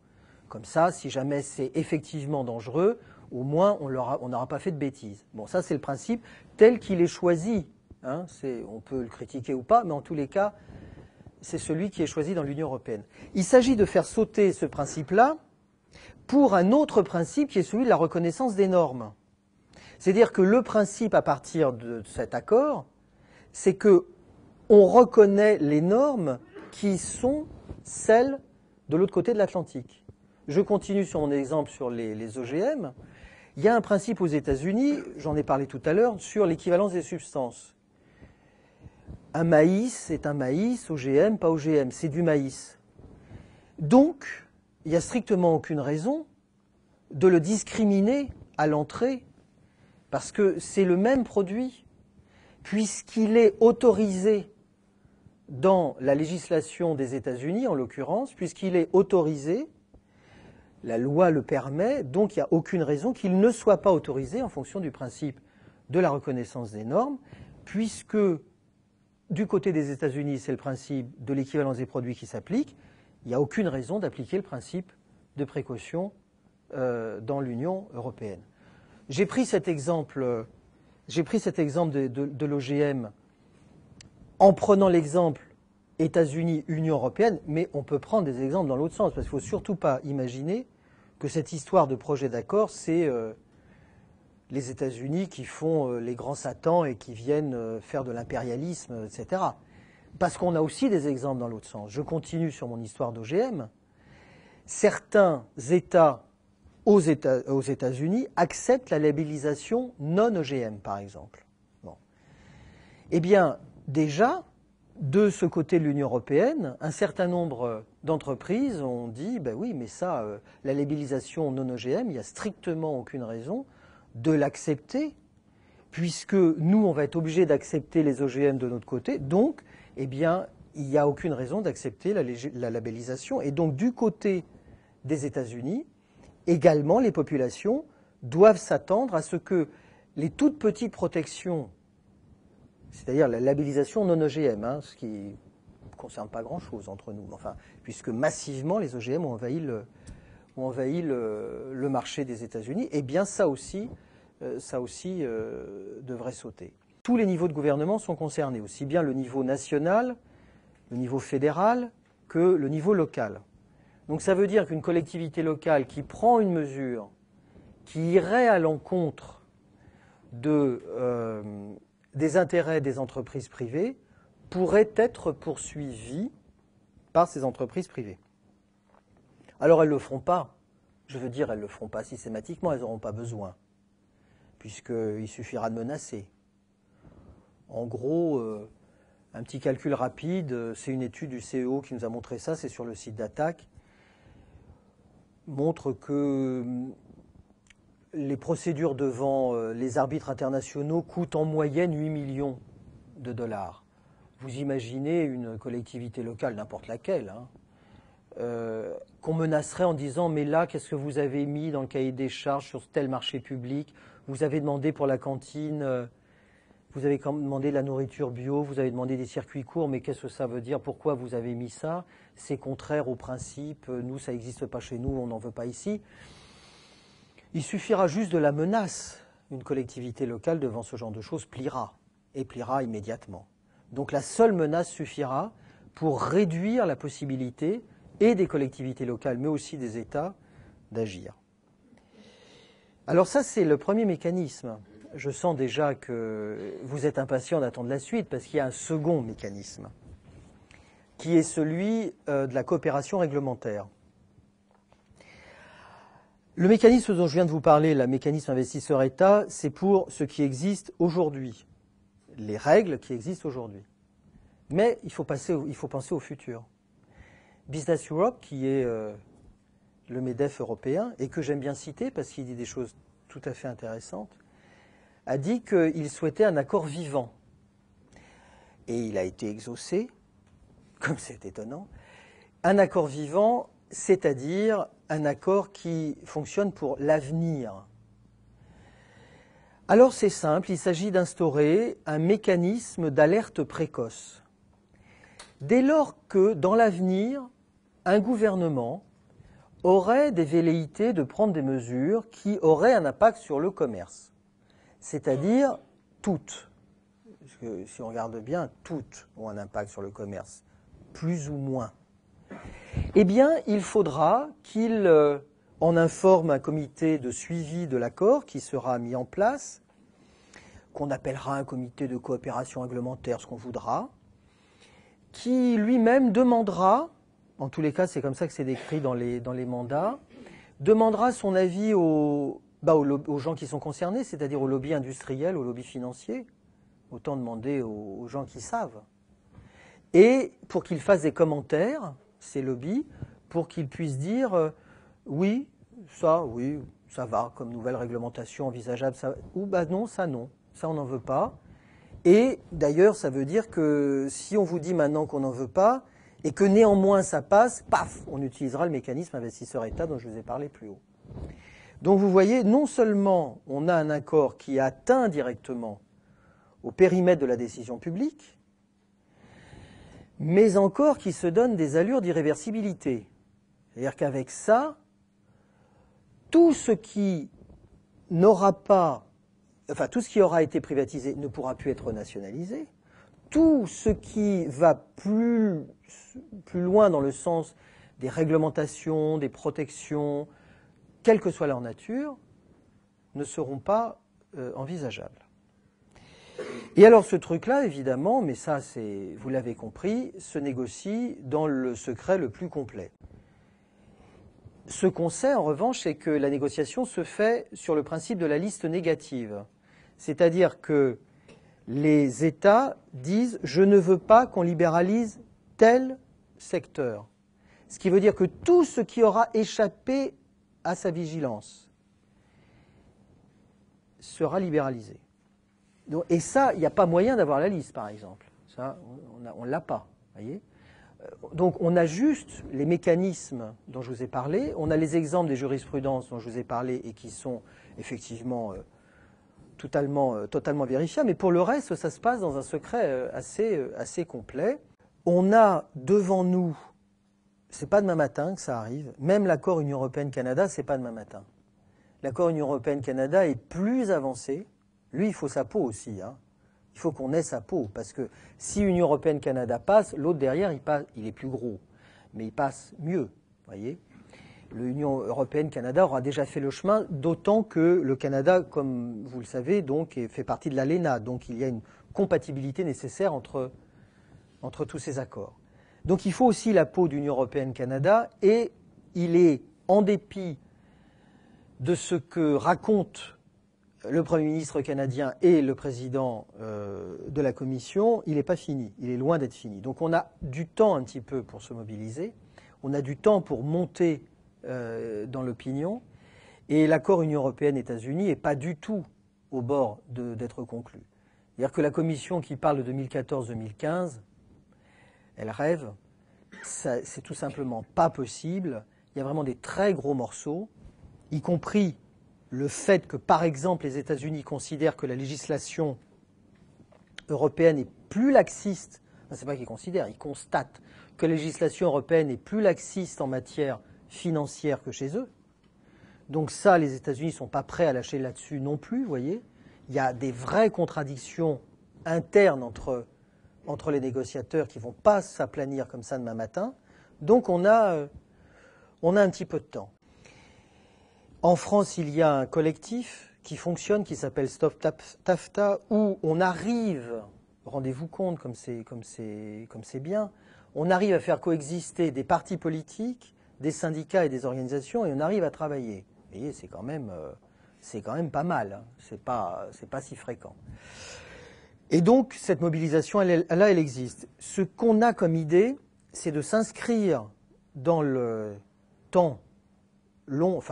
Comme ça, si jamais c'est effectivement dangereux, au moins on n'aura pas fait de bêtises. Bon, ça c'est le principe tel qu'il est choisi. Hein, on peut le critiquer ou pas, mais en tous les cas, c'est celui qui est choisi dans l'Union européenne. Il s'agit de faire sauter ce principe-là pour un autre principe qui est celui de la reconnaissance des normes. C'est-à-dire que le principe à partir de cet accord, c'est que on reconnaît les normes qui sont celles de l'autre côté de l'Atlantique. Je continue sur mon exemple sur les OGM. Il y a un principe aux États-Unis, j'en ai parlé tout à l'heure, sur l'équivalence des substances. Un maïs est un maïs, OGM, pas OGM, c'est du maïs. Donc, il n'y a strictement aucune raison de le discriminer à l'entrée, parce que c'est le même produit, puisqu'il est autorisé dans la législation des États-Unis, en l'occurrence, puisqu'il est autorisé, la loi le permet, donc il n'y a aucune raison qu'il ne soit pas autorisé en fonction du principe de la reconnaissance des normes, puisque du côté des États-Unis, c'est le principe de l'équivalence des produits qui s'applique, il n'y a aucune raison d'appliquer le principe de précaution dans l'Union européenne. J'ai pris cet exemple de l'OGM en prenant l'exemple États-Unis, Union européenne, mais on peut prendre des exemples dans l'autre sens, parce qu'il ne faut surtout pas imaginer que cette histoire de projet d'accord, c'est les États-Unis qui font les grands satans et qui viennent faire de l'impérialisme, etc. Parce qu'on a aussi des exemples dans l'autre sens. Je continue sur mon histoire d'OGM. Certains États aux États-Unis acceptent la labellisation non-OGM, par exemple. Bon. Eh bien, déjà, de ce côté de l'Union européenne, un certain nombre d'entreprises ont dit, ben oui, mais ça, la labellisation non-OGM, il n'y a strictement aucune raison de l'accepter, puisque nous, on va être obligés d'accepter les OGM de notre côté, donc, eh bien, il n'y a aucune raison d'accepter la labellisation. Et donc, du côté des États-Unis, également, les populations doivent s'attendre à ce que les toutes petites protections, c'est-à-dire la labellisation non-OGM, hein, ce qui ne concerne pas grand-chose entre nous, enfin, puisque massivement les OGM ont envahi le marché des États-Unis, eh bien ça aussi devrait sauter. Tous les niveaux de gouvernement sont concernés, aussi bien le niveau national, le niveau fédéral, que le niveau local. Donc ça veut dire qu'une collectivité locale qui prend une mesure qui irait à l'encontre des intérêts des entreprises privées pourrait être poursuivie par ces entreprises privées. Alors elles ne le feront pas. Je veux dire, elles ne le feront pas systématiquement, elles n'auront pas besoin, puisqu'il suffira de menacer. En gros, un petit calcul rapide, c'est une étude du CEO qui nous a montré ça, c'est sur le site d'Attaque, montre que les procédures devant les arbitres internationaux coûtent en moyenne 8 millions de dollars. Vous imaginez une collectivité locale, n'importe laquelle, hein, qu'on menacerait en disant « mais là, qu'est-ce que vous avez mis dans le cahier des charges sur tel marché public? Vous avez demandé pour la cantine, vous avez demandé de la nourriture bio, vous avez demandé des circuits courts, mais qu'est-ce que ça veut dire? Pourquoi vous avez mis ça? C'est contraire au principe, nous, ça n'existe pas chez nous, on n'en veut pas ici. » Il suffira juste de la menace. Une collectivité locale devant ce genre de choses pliera, et pliera immédiatement. Donc la seule menace suffira pour réduire la possibilité et des collectivités locales, mais aussi des États, d'agir. Alors ça, c'est le premier mécanisme. Je sens déjà que vous êtes impatient d'attendre la suite, parce qu'il y a un second mécanisme, qui est celui de la coopération réglementaire. Le mécanisme dont je viens de vous parler, le mécanisme investisseur-État, c'est pour ce qui existe aujourd'hui, les règles qui existent aujourd'hui. Mais il faut penser au futur. Business Europe, qui est le MEDEF européen, et que j'aime bien citer parce qu'il dit des choses tout à fait intéressantes, a dit qu'il souhaitait un accord vivant. Et il a été exaucé, comme c'est étonnant, un accord vivant, c'est-à-dire un accord qui fonctionne pour l'avenir. Alors c'est simple, il s'agit d'instaurer un mécanisme d'alerte précoce. Dès lors que, dans l'avenir, un gouvernement aurait des velléités de prendre des mesures qui auraient un impact sur le commerce, c'est-à-dire toutes, parce que si on regarde bien, toutes ont un impact sur le commerce, plus ou moins. Eh bien, il faudra qu'il en informe un comité de suivi de l'accord qui sera mis en place, qu'on appellera un comité de coopération réglementaire, ce qu'on voudra, qui lui-même demandera, en tous les cas c'est comme ça que c'est décrit dans les mandats, demandera son avis aux gens qui sont concernés, c'est-à-dire aux lobbies industriels, aux lobbies financiers, autant demander aux gens qui savent. Et pour qu'ils fassent des commentaires, ces lobbies, pour qu'ils puissent dire oui, ça va, comme nouvelle réglementation envisageable, ça, ou non, ça on n'en veut pas. Et d'ailleurs, ça veut dire que si on vous dit maintenant qu'on n'en veut pas, et que néanmoins ça passe, paf, on utilisera le mécanisme investisseur-État dont je vous ai parlé plus haut. Donc vous voyez, non seulement on a un accord qui atteint directement au périmètre de la décision publique, mais encore qui se donne des allures d'irréversibilité. C'est-à-dire qu'avec ça, tout ce qui n'aura pas, enfin tout ce qui aura été privatisé ne pourra plus être nationalisé. Tout ce qui va plus loin dans le sens des réglementations, des protections, quelle que soit leur nature, ne seront pas envisageables. Et alors ce truc-là, évidemment, mais ça, vous l'avez compris, se négocie dans le secret le plus complet. Ce qu'on sait, en revanche, c'est que la négociation se fait sur le principe de la liste négative. C'est-à-dire que les États disent « je ne veux pas qu'on libéralise tel secteur ». Ce qui veut dire que tout ce qui aura échappé à sa vigilance sera libéralisé. Et ça, il n'y a pas moyen d'avoir la liste, par exemple. Ça, on ne l'a pas, voyez. Donc on a juste les mécanismes dont je vous ai parlé, on a les exemples des jurisprudences dont je vous ai parlé et qui sont effectivement totalement vérifiables, mais pour le reste, ça se passe dans un secret assez complet. On a devant nous, c'est pas demain matin que ça arrive, même l'accord Union Européenne-Canada, c'est pas demain matin. L'accord Union Européenne-Canada est plus avancé. Lui, il faut sa peau aussi, hein. Il faut qu'on ait sa peau, parce que si Union Européenne-Canada passe, l'autre derrière, il est plus gros, mais il passe mieux, voyez. L'Union Européenne-Canada aura déjà fait le chemin, d'autant que le Canada, comme vous le savez, donc, fait partie de l'ALENA, donc il y a une compatibilité nécessaire entre tous ces accords. Donc il faut aussi la peau d'Union Européenne-Canada, et il est, en dépit de ce que racontent le Premier ministre canadien et le président de la Commission, il n'est pas fini, il est loin d'être fini. Donc on a du temps un petit peu pour se mobiliser, on a du temps pour monter dans l'opinion, et l'accord Union Européenne-États-Unis n'est pas du tout au bord d'être conclu. C'est-à-dire que la commission qui parle de 2014-2015, elle rêve. C'est tout simplement pas possible. Il y a vraiment des très gros morceaux, y compris le fait que, par exemple, les États-Unis considèrent que la législation européenne est plus laxiste. Enfin, c'est pas qu'ils considèrent, ils constatent que la législation européenne est plus laxiste en matière financière que chez eux. Donc ça, les États-Unis ne sont pas prêts à lâcher là-dessus non plus, vous voyez. Il y a des vraies contradictions internes entre les négociateurs qui ne vont pas s'aplanir comme ça demain matin. Donc on a un petit peu de temps. En France, il y a un collectif qui fonctionne, qui s'appelle Stop TAFTA, où on arrive, rendez-vous compte comme c'est bien, on arrive à faire coexister des partis politiques, des syndicats et des organisations, et on arrive à travailler. Vous voyez, c'est quand même pas mal, hein. C'est pas si fréquent. Et donc, cette mobilisation, elle existe. Ce qu'on a comme idée, c'est de s'inscrire dans le temps long,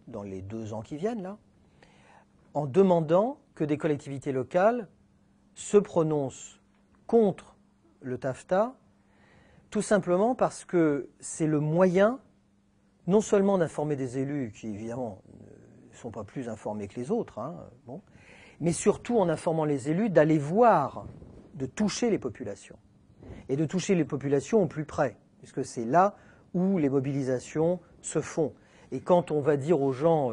dans les 2 ans qui viennent, là, en demandant que des collectivités locales se prononcent contre le TAFTA, tout simplement parce que c'est le moyen, non seulement d'informer des élus qui, évidemment, ne sont pas plus informés que les autres, hein, bon, mais surtout en informant les élus d'aller voir, de toucher les populations. Et de toucher les populations au plus près, puisque c'est là où les mobilisations se font. Et quand on va dire aux gens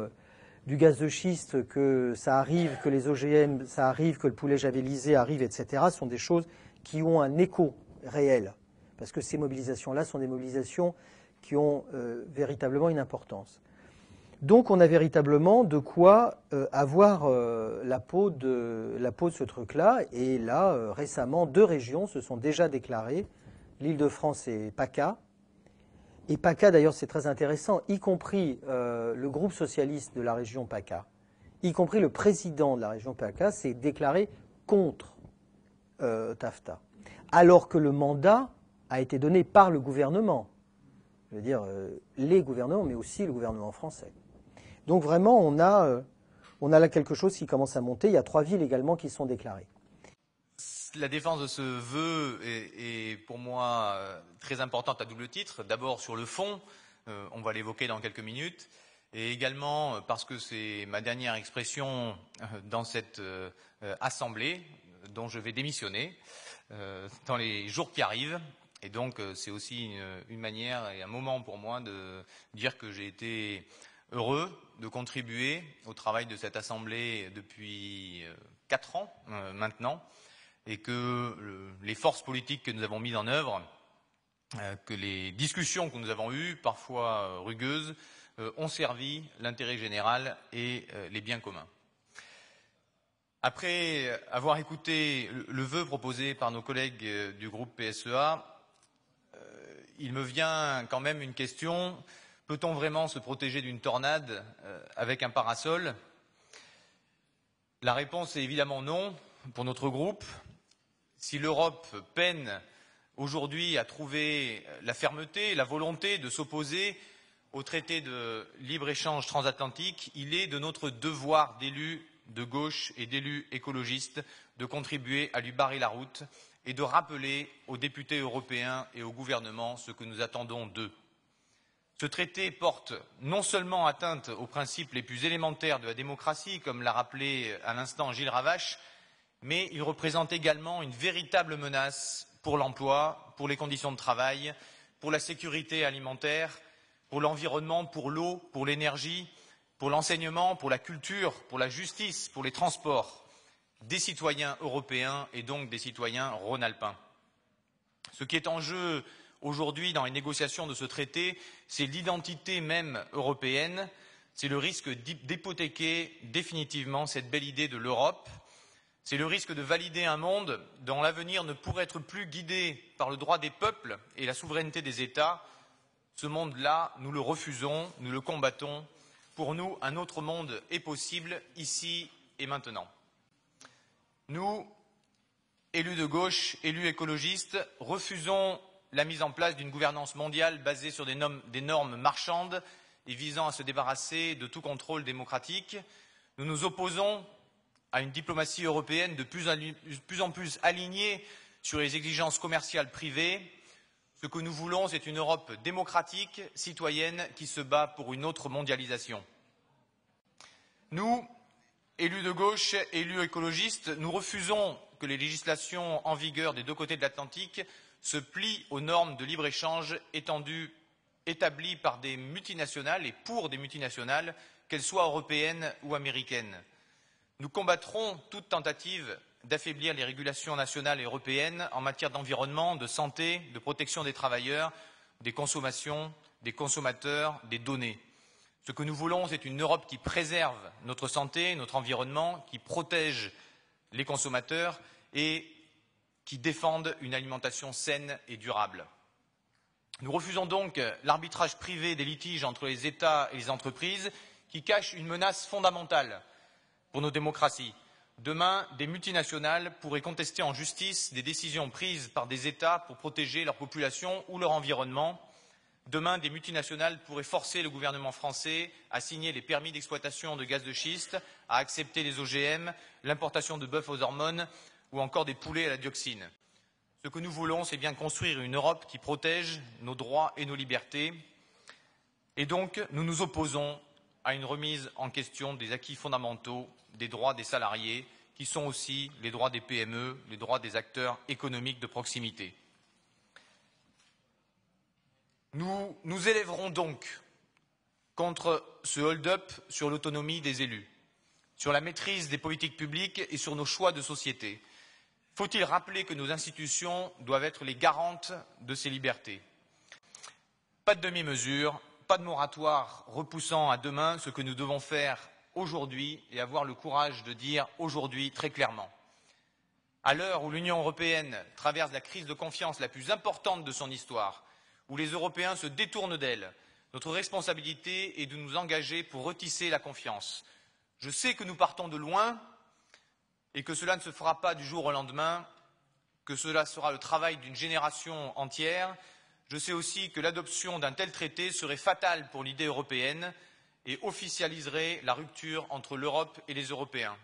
du gaz de schiste que ça arrive, que les OGM, ça arrive, que le poulet javellisé arrive, etc., ce sont des choses qui ont un écho réel. Parce que ces mobilisations-là sont des mobilisations qui ont véritablement une importance. Donc on a véritablement de quoi avoir la peau de ce truc-là. Et là, récemment, 2 régions se sont déjà déclarées, l'Île-de-France et PACA. Et PACA, d'ailleurs, c'est très intéressant, y compris le groupe socialiste de la région PACA, y compris le président de la région PACA, s'est déclaré contre TAFTA. Alors que le mandat a été donné par le gouvernement. Je veux dire, les gouvernements, mais aussi le gouvernement français. Donc vraiment, on a là quelque chose qui commence à monter. Il y a 3 villes également qui sont déclarées. La défense de ce vœu est pour moi très importante à double titre. D'abord sur le fond, on va l'évoquer dans quelques minutes, et également parce que c'est ma dernière expression dans cette assemblée dont je vais démissionner dans les jours qui arrivent. Et donc c'est aussi une manière et un moment pour moi de dire que j'ai été heureux de contribuer au travail de cette assemblée depuis 4 ans maintenant, et que les forces politiques que nous avons mises en œuvre, que les discussions que nous avons eues, parfois rugueuses, ont servi l'intérêt général et les biens communs. Après avoir écouté le vœu proposé par nos collègues du groupe PSEA, il me vient quand même une question: peut-on vraiment se protéger d'une tornade avec un parasol? La réponse est évidemment non pour notre groupe. Si l'Europe peine aujourd'hui à trouver la fermeté, la volonté de s'opposer au traité de libre-échange transatlantique, il est de notre devoir d'élus de gauche et d'élus écologistes de contribuer à lui barrer la route et de rappeler aux députés européens et au gouvernement ce que nous attendons d'eux. Ce traité porte non seulement atteinte aux principes les plus élémentaires de la démocratie, comme l'a rappelé à l'instant Gilles Ravache, mais il représente également une véritable menace pour l'emploi, pour les conditions de travail, pour la sécurité alimentaire, pour l'environnement, pour l'eau, pour l'énergie, pour l'enseignement, pour la culture, pour la justice, pour les transports des citoyens européens et donc des citoyens rhône-alpins. Ce qui est en jeu aujourd'hui dans les négociations de ce traité, c'est l'identité même européenne, c'est le risque d'hypothéquer définitivement cette belle idée de l'Europe. C'est le risque de valider un monde dont l'avenir ne pourrait être plus guidé par le droit des peuples et la souveraineté des États. Ce monde-là, nous le refusons, nous le combattons. Pour nous, un autre monde est possible, ici et maintenant. Nous, élus de gauche, élus écologistes, refusons la mise en place d'une gouvernance mondiale basée sur des normes marchandes et visant à se débarrasser de tout contrôle démocratique. Nous nous opposons à une diplomatie européenne de plus en plus alignée sur les exigences commerciales privées. Ce que nous voulons, c'est une Europe démocratique, citoyenne, qui se bat pour une autre mondialisation. Nous, élus de gauche, élus écologistes, nous refusons que les législations en vigueur des deux côtés de l'Atlantique se plient aux normes de libre-échange établies par des multinationales et pour des multinationales, qu'elles soient européennes ou américaines. Nous combattrons toute tentative d'affaiblir les régulations nationales et européennes en matière d'environnement, de santé, de protection des travailleurs, des consommations, des consommateurs, des données. Ce que nous voulons, c'est une Europe qui préserve notre santé, notre environnement, qui protège les consommateurs et qui défende une alimentation saine et durable. Nous refusons donc l'arbitrage privé des litiges entre les États et les entreprises qui cache une menace fondamentale pour nos démocraties. Demain, des multinationales pourraient contester en justice des décisions prises par des États pour protéger leur population ou leur environnement. Demain, des multinationales pourraient forcer le gouvernement français à signer les permis d'exploitation de gaz de schiste, à accepter les OGM, l'importation de bœuf aux hormones ou encore des poulets à la dioxine. Ce que nous voulons, c'est bien construire une Europe qui protège nos droits et nos libertés. Et donc, nous nous opposons à une remise en question des acquis fondamentaux des droits des salariés, qui sont aussi les droits des PME, les droits des acteurs économiques de proximité. Nous nous élèverons donc contre ce hold-up sur l'autonomie des élus, sur la maîtrise des politiques publiques et sur nos choix de société. Faut-il rappeler que nos institutions doivent être les garantes de ces libertés? Pas de demi-mesure, pas de moratoire repoussant à demain ce que nous devons faire aujourd'hui et avoir le courage de dire aujourd'hui très clairement. À l'heure où l'Union européenne traverse la crise de confiance la plus importante de son histoire, où les Européens se détournent d'elle, notre responsabilité est de nous engager pour retisser la confiance. Je sais que nous partons de loin et que cela ne se fera pas du jour au lendemain, que cela sera le travail d'une génération entière. Je sais aussi que l'adoption d'un tel traité serait fatale pour l'idée européenne et officialiserait la rupture entre l'Europe et les Européens.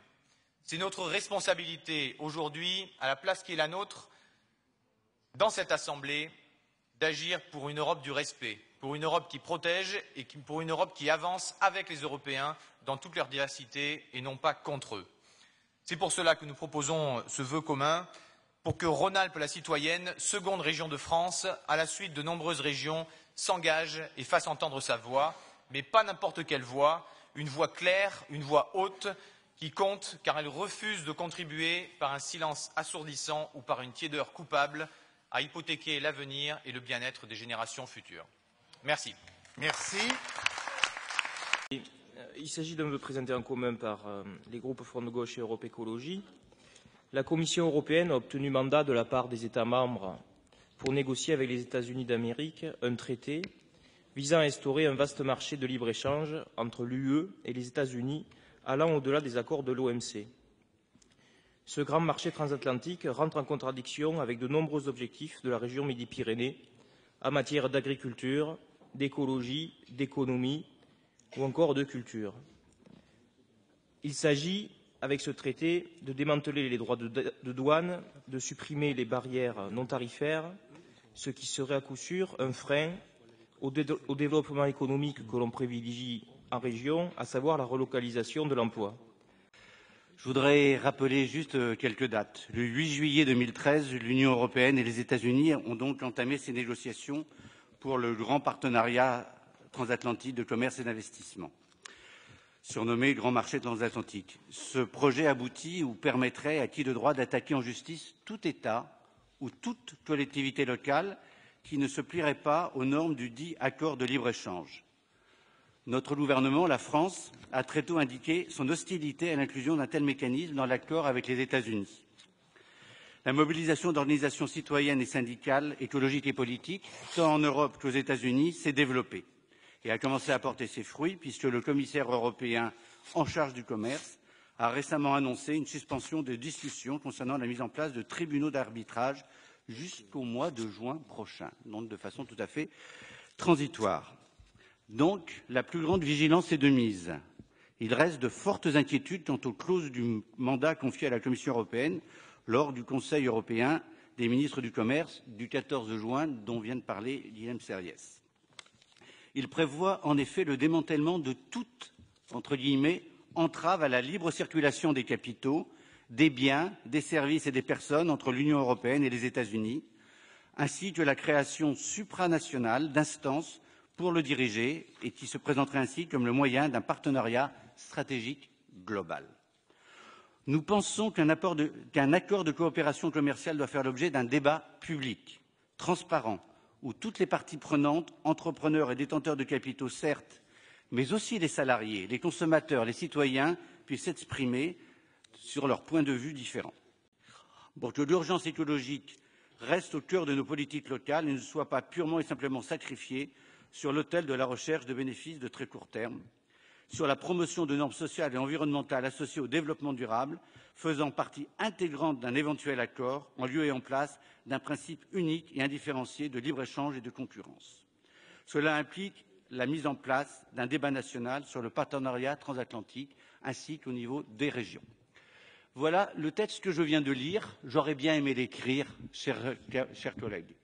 C'est notre responsabilité aujourd'hui, à la place qui est la nôtre, dans cette Assemblée, d'agir pour une Europe du respect, pour une Europe qui protège et pour une Europe qui avance avec les Européens dans toute leur diversité et non pas contre eux. C'est pour cela que nous proposons ce vœu commun, pour que Rhône-Alpes la citoyenne, seconde région de France, à la suite de nombreuses régions, s'engage et fasse entendre sa voix, mais pas n'importe quelle voix, une voix claire, une voix haute, qui compte car elle refuse de contribuer par un silence assourdissant ou par une tiédeur coupable à hypothéquer l'avenir et le bien-être des générations futures. Merci. Merci. Il s'agit d'un vœu présenté en commun par les groupes Front de Gauche et Europe Écologie. La Commission européenne a obtenu mandat de la part des États membres pour négocier avec les États-Unis d'Amérique un traité visant à instaurer un vaste marché de libre-échange entre l'UE et les États-Unis allant au-delà des accords de l'OMC. Ce grand marché transatlantique rentre en contradiction avec de nombreux objectifs de la région Midi-Pyrénées en matière d'agriculture, d'écologie, d'économie ou encore de culture. Il s'agit, avec ce traité, de démanteler les droits de douane, de supprimer les barrières non tarifaires, ce qui serait à coup sûr un frein au développement économique que l'on privilégie en région, à savoir la relocalisation de l'emploi. Je voudrais rappeler juste quelques dates. Le 8 juillet 2013, l'Union européenne et les États-Unis ont donc entamé ces négociations pour le grand partenariat transatlantique de commerce et d'investissement, surnommé Grand Marché transatlantique. Ce projet aboutit ou permettrait à qui de droit d'attaquer en justice tout État ou toute collectivité locale qui ne se plierait pas aux normes du dit accord de libre-échange. Notre gouvernement, la France, a très tôt indiqué son hostilité à l'inclusion d'un tel mécanisme dans l'accord avec les États-Unis. La mobilisation d'organisations citoyennes et syndicales, écologiques et politiques, tant en Europe qu'aux États-Unis, s'est développée et a commencé à porter ses fruits puisque le commissaire européen en charge du commerce a récemment annoncé une suspension de discussions concernant la mise en place de tribunaux d'arbitrage jusqu'au mois de juin prochain, donc de façon tout à fait transitoire. Donc, la plus grande vigilance est de mise. Il reste de fortes inquiétudes quant aux clauses du mandat confié à la Commission européenne lors du Conseil européen des ministres du Commerce du 14 juin, dont vient de parler Guillaume Serriès. Il prévoit en effet le démantèlement de toute, entre guillemets, entrave à la libre circulation des capitaux, des biens, des services et des personnes entre l'Union européenne et les États-Unis, ainsi que la création supranationale d'instances pour le diriger et qui se présenterait ainsi comme le moyen d'un partenariat stratégique global. Nous pensons qu'un accord de coopération commerciale doit faire l'objet d'un débat public, transparent, où toutes les parties prenantes, entrepreneurs et détenteurs de capitaux certes, mais aussi les salariés, les consommateurs, les citoyens, puissent s'exprimer sur leurs points de vue différents. Pour que l'urgence écologique reste au cœur de nos politiques locales et ne soit pas purement et simplement sacrifiée sur l'autel de la recherche de bénéfices de très court terme, sur la promotion de normes sociales et environnementales associées au développement durable, faisant partie intégrante d'un éventuel accord en lieu et en place d'un principe unique et indifférencié de libre-échange et de concurrence. Cela implique la mise en place d'un débat national sur le partenariat transatlantique ainsi qu'au niveau des régions. Voilà le texte que je viens de lire. J'aurais bien aimé l'écrire, chers collègues.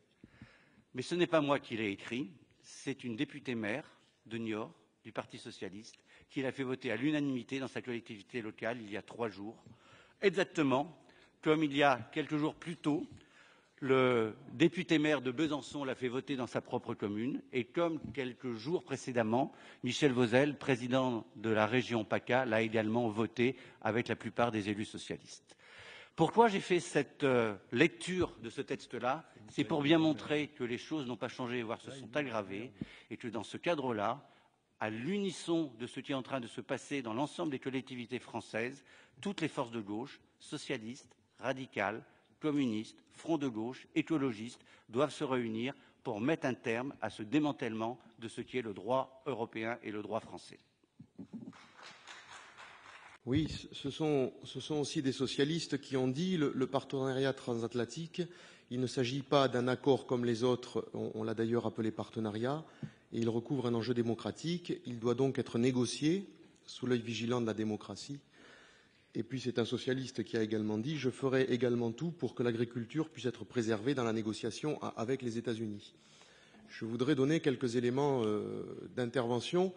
Mais ce n'est pas moi qui l'ai écrit, c'est une députée maire de Niort, du Parti socialiste, qui l'a fait voter à l'unanimité dans sa collectivité locale il y a 3 jours, exactement comme il y a quelques jours plus tôt, le député maire de Besançon l'a fait voter dans sa propre commune, et comme quelques jours précédemment, Michel Vauzel, président de la région PACA, l'a également voté avec la plupart des élus socialistes. Pourquoi j'ai fait cette lecture de ce texte-là? C'est pour bien montrer que les choses n'ont pas changé, voire se sont aggravées, et que dans ce cadre-là, à l'unisson de ce qui est en train de se passer dans l'ensemble des collectivités françaises, toutes les forces de gauche, socialistes, radicales, communistes, front de gauche, écologistes, doivent se réunir pour mettre un terme à ce démantèlement de ce qui est le droit européen et le droit français. Oui, ce sont aussi des socialistes qui ont dit le partenariat transatlantique, il ne s'agit pas d'un accord comme les autres, on l'a d'ailleurs appelé partenariat, et il recouvre un enjeu démocratique, il doit donc être négocié sous l'œil vigilant de la démocratie. Et puis c'est un socialiste qui a également dit « Je ferai également tout pour que l'agriculture puisse être préservée dans la négociation avec les États-Unis ». Je voudrais donner quelques éléments d'intervention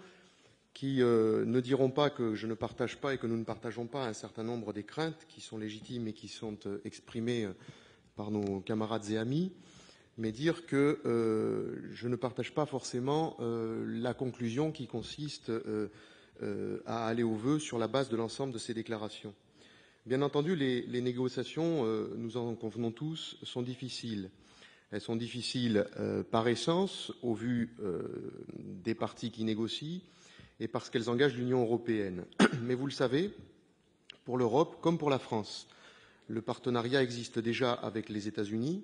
qui ne diront pas que je ne partage pas et que nous ne partageons pas un certain nombre des craintes qui sont légitimes et qui sont exprimées par nos camarades et amis, mais dire que je ne partage pas forcément la conclusion qui consiste à aller au vœu sur la base de l'ensemble de ces déclarations. Bien entendu, les négociations, nous en convenons tous, sont difficiles. Elles sont difficiles par essence, au vu des partis qui négocient, et parce qu'elles engagent l'Union européenne. Mais vous le savez, pour l'Europe comme pour la France, le partenariat existe déjà avec les États-Unis,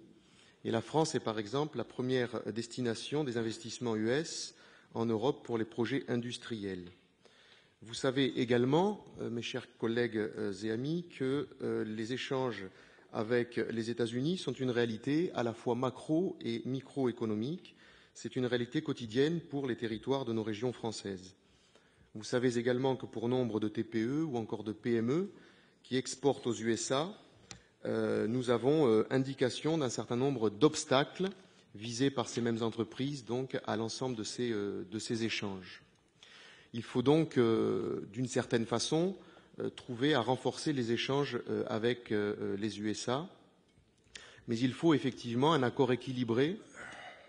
et la France est par exemple la première destination des investissements US en Europe pour les projets industriels. Vous savez également, mes chers collègues et amis, que les échanges avec les États-Unis sont une réalité à la fois macro et microéconomique. C'est une réalité quotidienne pour les territoires de nos régions françaises. Vous savez également que pour nombre de TPE ou encore de PME qui exportent aux USA, nous avons indication d'un certain nombre d'obstacles visés par ces mêmes entreprises donc à l'ensemble de ces échanges. Il faut donc, d'une certaine façon, trouver à renforcer les échanges avec les USA, mais il faut effectivement un accord équilibré,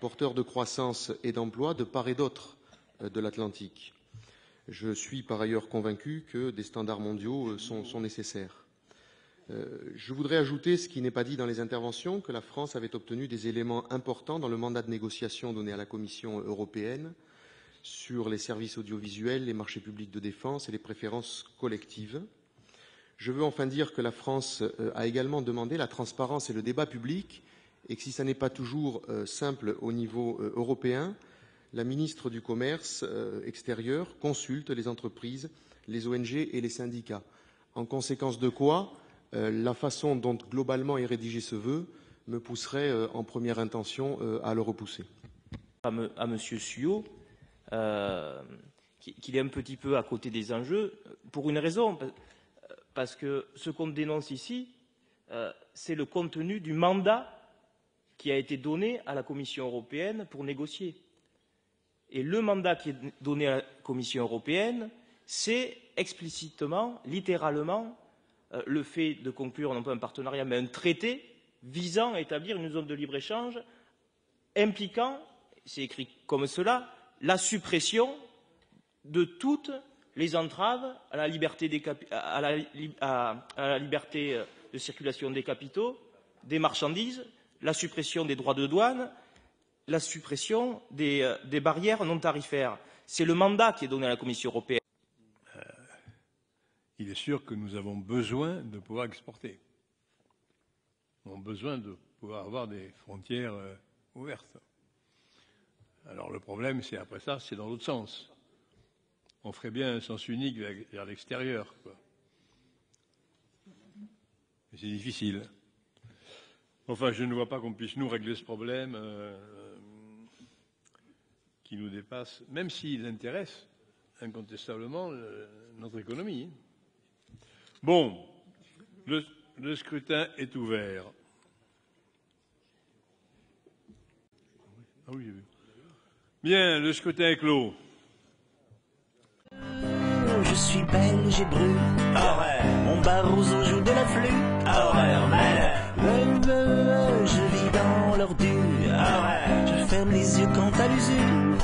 porteur de croissance et d'emploi de part et d'autre de l'Atlantique. Je suis par ailleurs convaincu que des standards mondiaux sont nécessaires. Je voudrais ajouter, ce qui n'est pas dit dans les interventions, que la France avait obtenu des éléments importants dans le mandat de négociation donné à la Commission européenne sur les services audiovisuels, les marchés publics de défense et les préférences collectives. Je veux enfin dire que la France a également demandé la transparence et le débat public, et que si ça n'est pas toujours simple au niveau européen, la ministre du Commerce extérieur consulte les entreprises, les ONG et les syndicats. En conséquence de quoi, la façon dont globalement est rédigé ce vœu me pousserait en première intention à le repousser. À Monsieur Suot, qu'il est un petit peu à côté des enjeux, pour une raison, parce que ce qu'on dénonce ici, c'est le contenu du mandat qui a été donné à la Commission européenne pour négocier. Et le mandat qui est donné à la Commission européenne, c'est explicitement, littéralement, le fait de conclure non pas un partenariat, mais un traité visant à établir une zone de libre-échange impliquant, c'est écrit comme cela, la suppression de toutes les entraves à la liberté, à la liberté de circulation des capitaux, des marchandises, la suppression des droits de douane, la suppression des barrières non tarifaires. C'est le mandat qui est donné à la Commission européenne. Il est sûr que nous avons besoin de pouvoir exporter. Nous avons besoin de pouvoir avoir des frontières ouvertes. Alors le problème, c'est après ça, c'est dans l'autre sens. On ferait bien un sens unique vers l'extérieur, quoi. Mais c'est difficile. Enfin, je ne vois pas qu'on puisse nous régler ce problème qui nous dépasse, même s'il intéresse incontestablement notre économie. Bon, le scrutin est ouvert. Ah oui, j'ai vu. Bien, le scrutin est clos. Je suis belge et brûle. Ah ouais. Mon Barroso joue de la flûte. Ah ouais. Je vis dans l'ordure. Ah ouais. Je ferme les yeux quant à l'usure.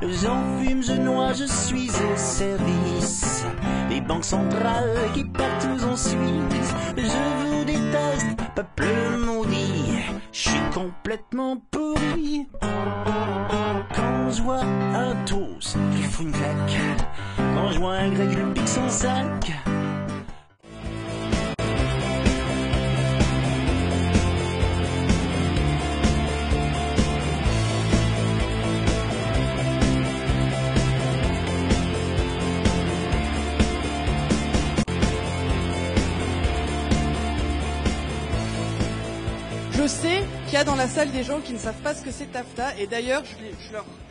J'enfume, je noie, je suis au service des banques centrales qui partout en Suisse. Je vous déteste, peuple maudit. Je suis complètement pourri. Quand je vois un toast, je lui fous une claque. Quand je vois un grec, je lui pique son sac. Je sais qu'il y a dans la salle des gens qui ne savent pas ce que c'est TAFTA, et d'ailleurs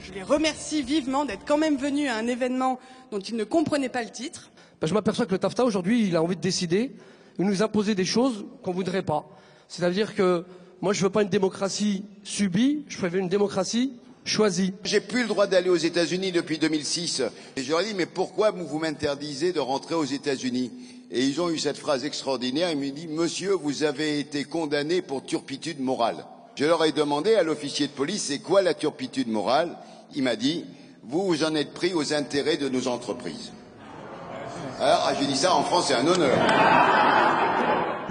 je les remercie vivement d'être quand même venus à un événement dont ils ne comprenaient pas le titre. Je m'aperçois que le TAFTA aujourd'hui, il a envie de décider, de nous imposer des choses qu'on ne voudrait pas. C'est-à-dire que moi je ne veux pas une démocratie subie, je préfère une démocratie choisie. J'ai plus le droit d'aller aux États-Unis depuis 2006. Et je leur ai dit, mais pourquoi vous m'interdisez de rentrer aux États-Unis? Et ils ont eu cette phrase extraordinaire, ils m'ont dit, monsieur, vous avez été condamné pour turpitude morale. Je leur ai demandé à l'officier de police, c'est quoi la turpitude morale? Il m'a dit, vous en êtes pris aux intérêts de nos entreprises. Alors, j'ai dit ça, en France, c'est un honneur.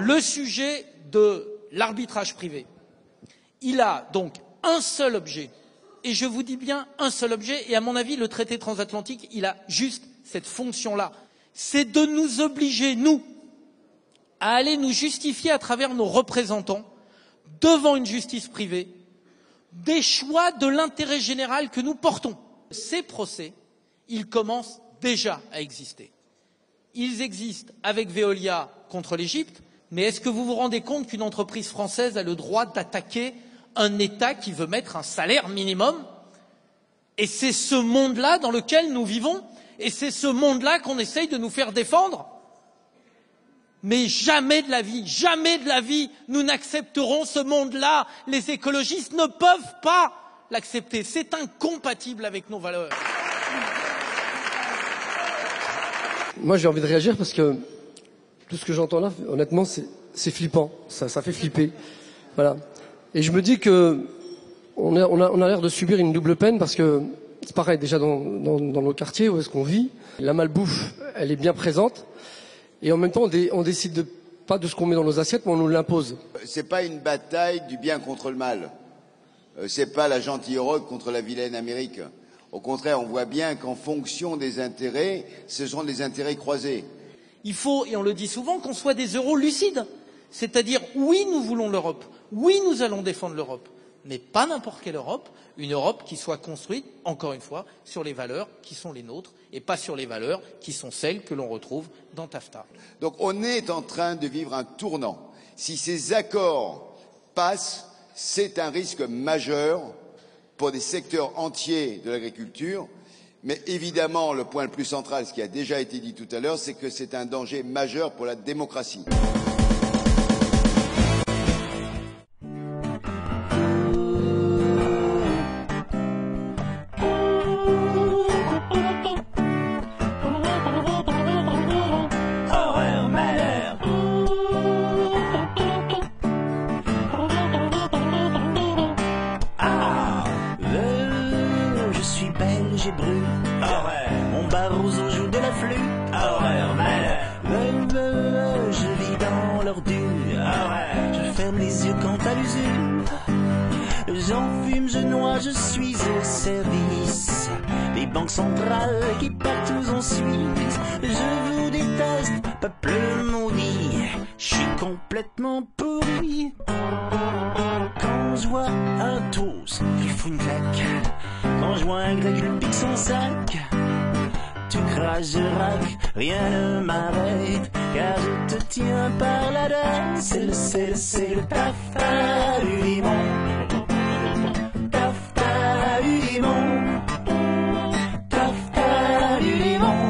Le sujet de l'arbitrage privé, il a donc un seul objet. Et je vous dis bien un seul objet, et à mon avis, le traité transatlantique, il a juste cette fonction-là. C'est de nous obliger, nous, à aller nous justifier à travers nos représentants, devant une justice privée, des choix de l'intérêt général que nous portons. Ces procès, ils commencent déjà à exister. Ils existent avec Veolia contre l'Égypte, mais est-ce que vous vous rendez compte qu'une entreprise française a le droit d'attaquer un État qui veut mettre un salaire minimum? Et c'est ce monde-là dans lequel nous vivons. Et c'est ce monde-là qu'on essaye de nous faire défendre. Mais jamais de la vie, nous n'accepterons ce monde-là. Les écologistes ne peuvent pas l'accepter. C'est incompatible avec nos valeurs. Moi, j'ai envie de réagir parce que tout ce que j'entends là, honnêtement, c'est flippant. Ça fait flipper. Voilà. Et je me dis que on a l'air de subir une double peine parce que c'est pareil, déjà dans nos quartiers où est-ce qu'on vit, la malbouffe, elle est bien présente. Et en même temps, on décide pas de ce qu'on met dans nos assiettes, mais on nous l'impose. C'est pas une bataille du bien contre le mal. C'est pas la gentille Europe contre la vilaine Amérique. Au contraire, on voit bien qu'en fonction des intérêts, ce sont des intérêts croisés. Il faut, et on le dit souvent, qu'on soit des euros lucides. C'est-à-dire, oui, nous voulons l'Europe. Oui, nous allons défendre l'Europe. Mais pas n'importe quelle Europe, une Europe qui soit construite, encore une fois, sur les valeurs qui sont les nôtres et pas sur les valeurs qui sont celles que l'on retrouve dans TAFTA. Donc on est en train de vivre un tournant. Si ces accords passent, c'est un risque majeur pour des secteurs entiers de l'agriculture, Mais évidemment, le point le plus central, ce qui a déjà été dit tout à l'heure, c'est que c'est un danger majeur pour la démocratie. J'ai brûlé, mon Barroso joue de la flûte, je vis dans l'ordure, je ferme les yeux quant à l'usure, j'enfume, je noie, je suis au service des banques centrales qui partout en Suisse. Je vous déteste, peuple maudit, je suis complètement pourri. Quand je vois un tous, il faut une claque. Quand je vois un grec, je lui pique son sac. Tu craches, je raque, rien ne m'arrête, car je te tiens par la dent. C'est le taffetas du limon. Taffetas du limon. Taffetas du limon.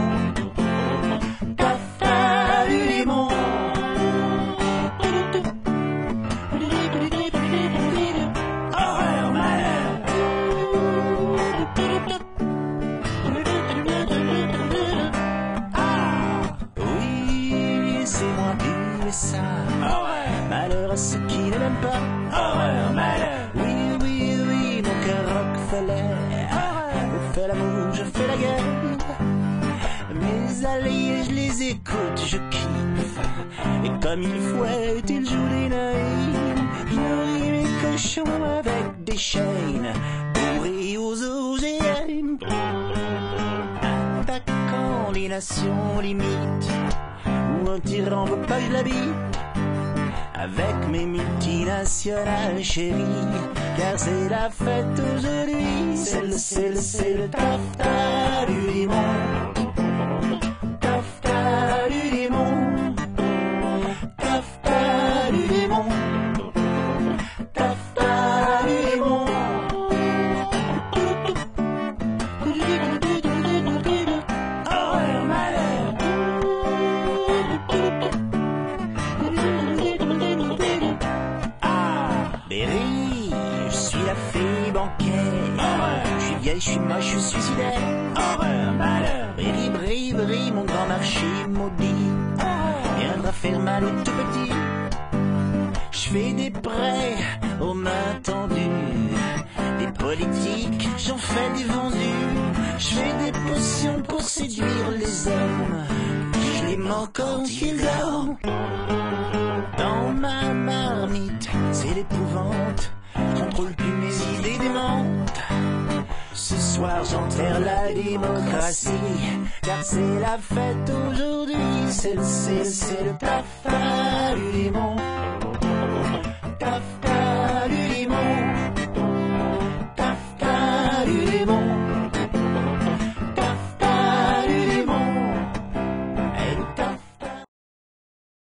Taffetas du limon. Malheur à ceux qui ne l'aiment pas. Oui, mon cœur Rockefeller. Je fais l'amour, je fais la guerre. Mes alliés, je les écoute, je kiffe. Et comme il fouette, ils jouent les naïfs. Je nourris mes cochons avec des chaînes bourrées aux OGM. Attaquant les nations limites, où un tyran veut pas que je l'habite. Avec mes multinationales chéries, car c'est la fête aujourd'hui. C'est le taffetas du limon. Taffetas du limon. Taffetas du limon. Taffetas du limon. Je suis moche, je suis suicidaire. Bri, mon grand marché maudit viendra faire mal aux tout petits. Je fais des prêts aux mains tendues, des politiques, j'en fais des vendus. Je fais des potions pour séduire les hommes, je les mens quand ils dorment. Dans ma marmite, c'est l'épouvante, je contrôle plus mes idées démentes. Ce soir j'enterre la démocratie, car c'est la fête aujourd'hui. C'est le taffetas du limon.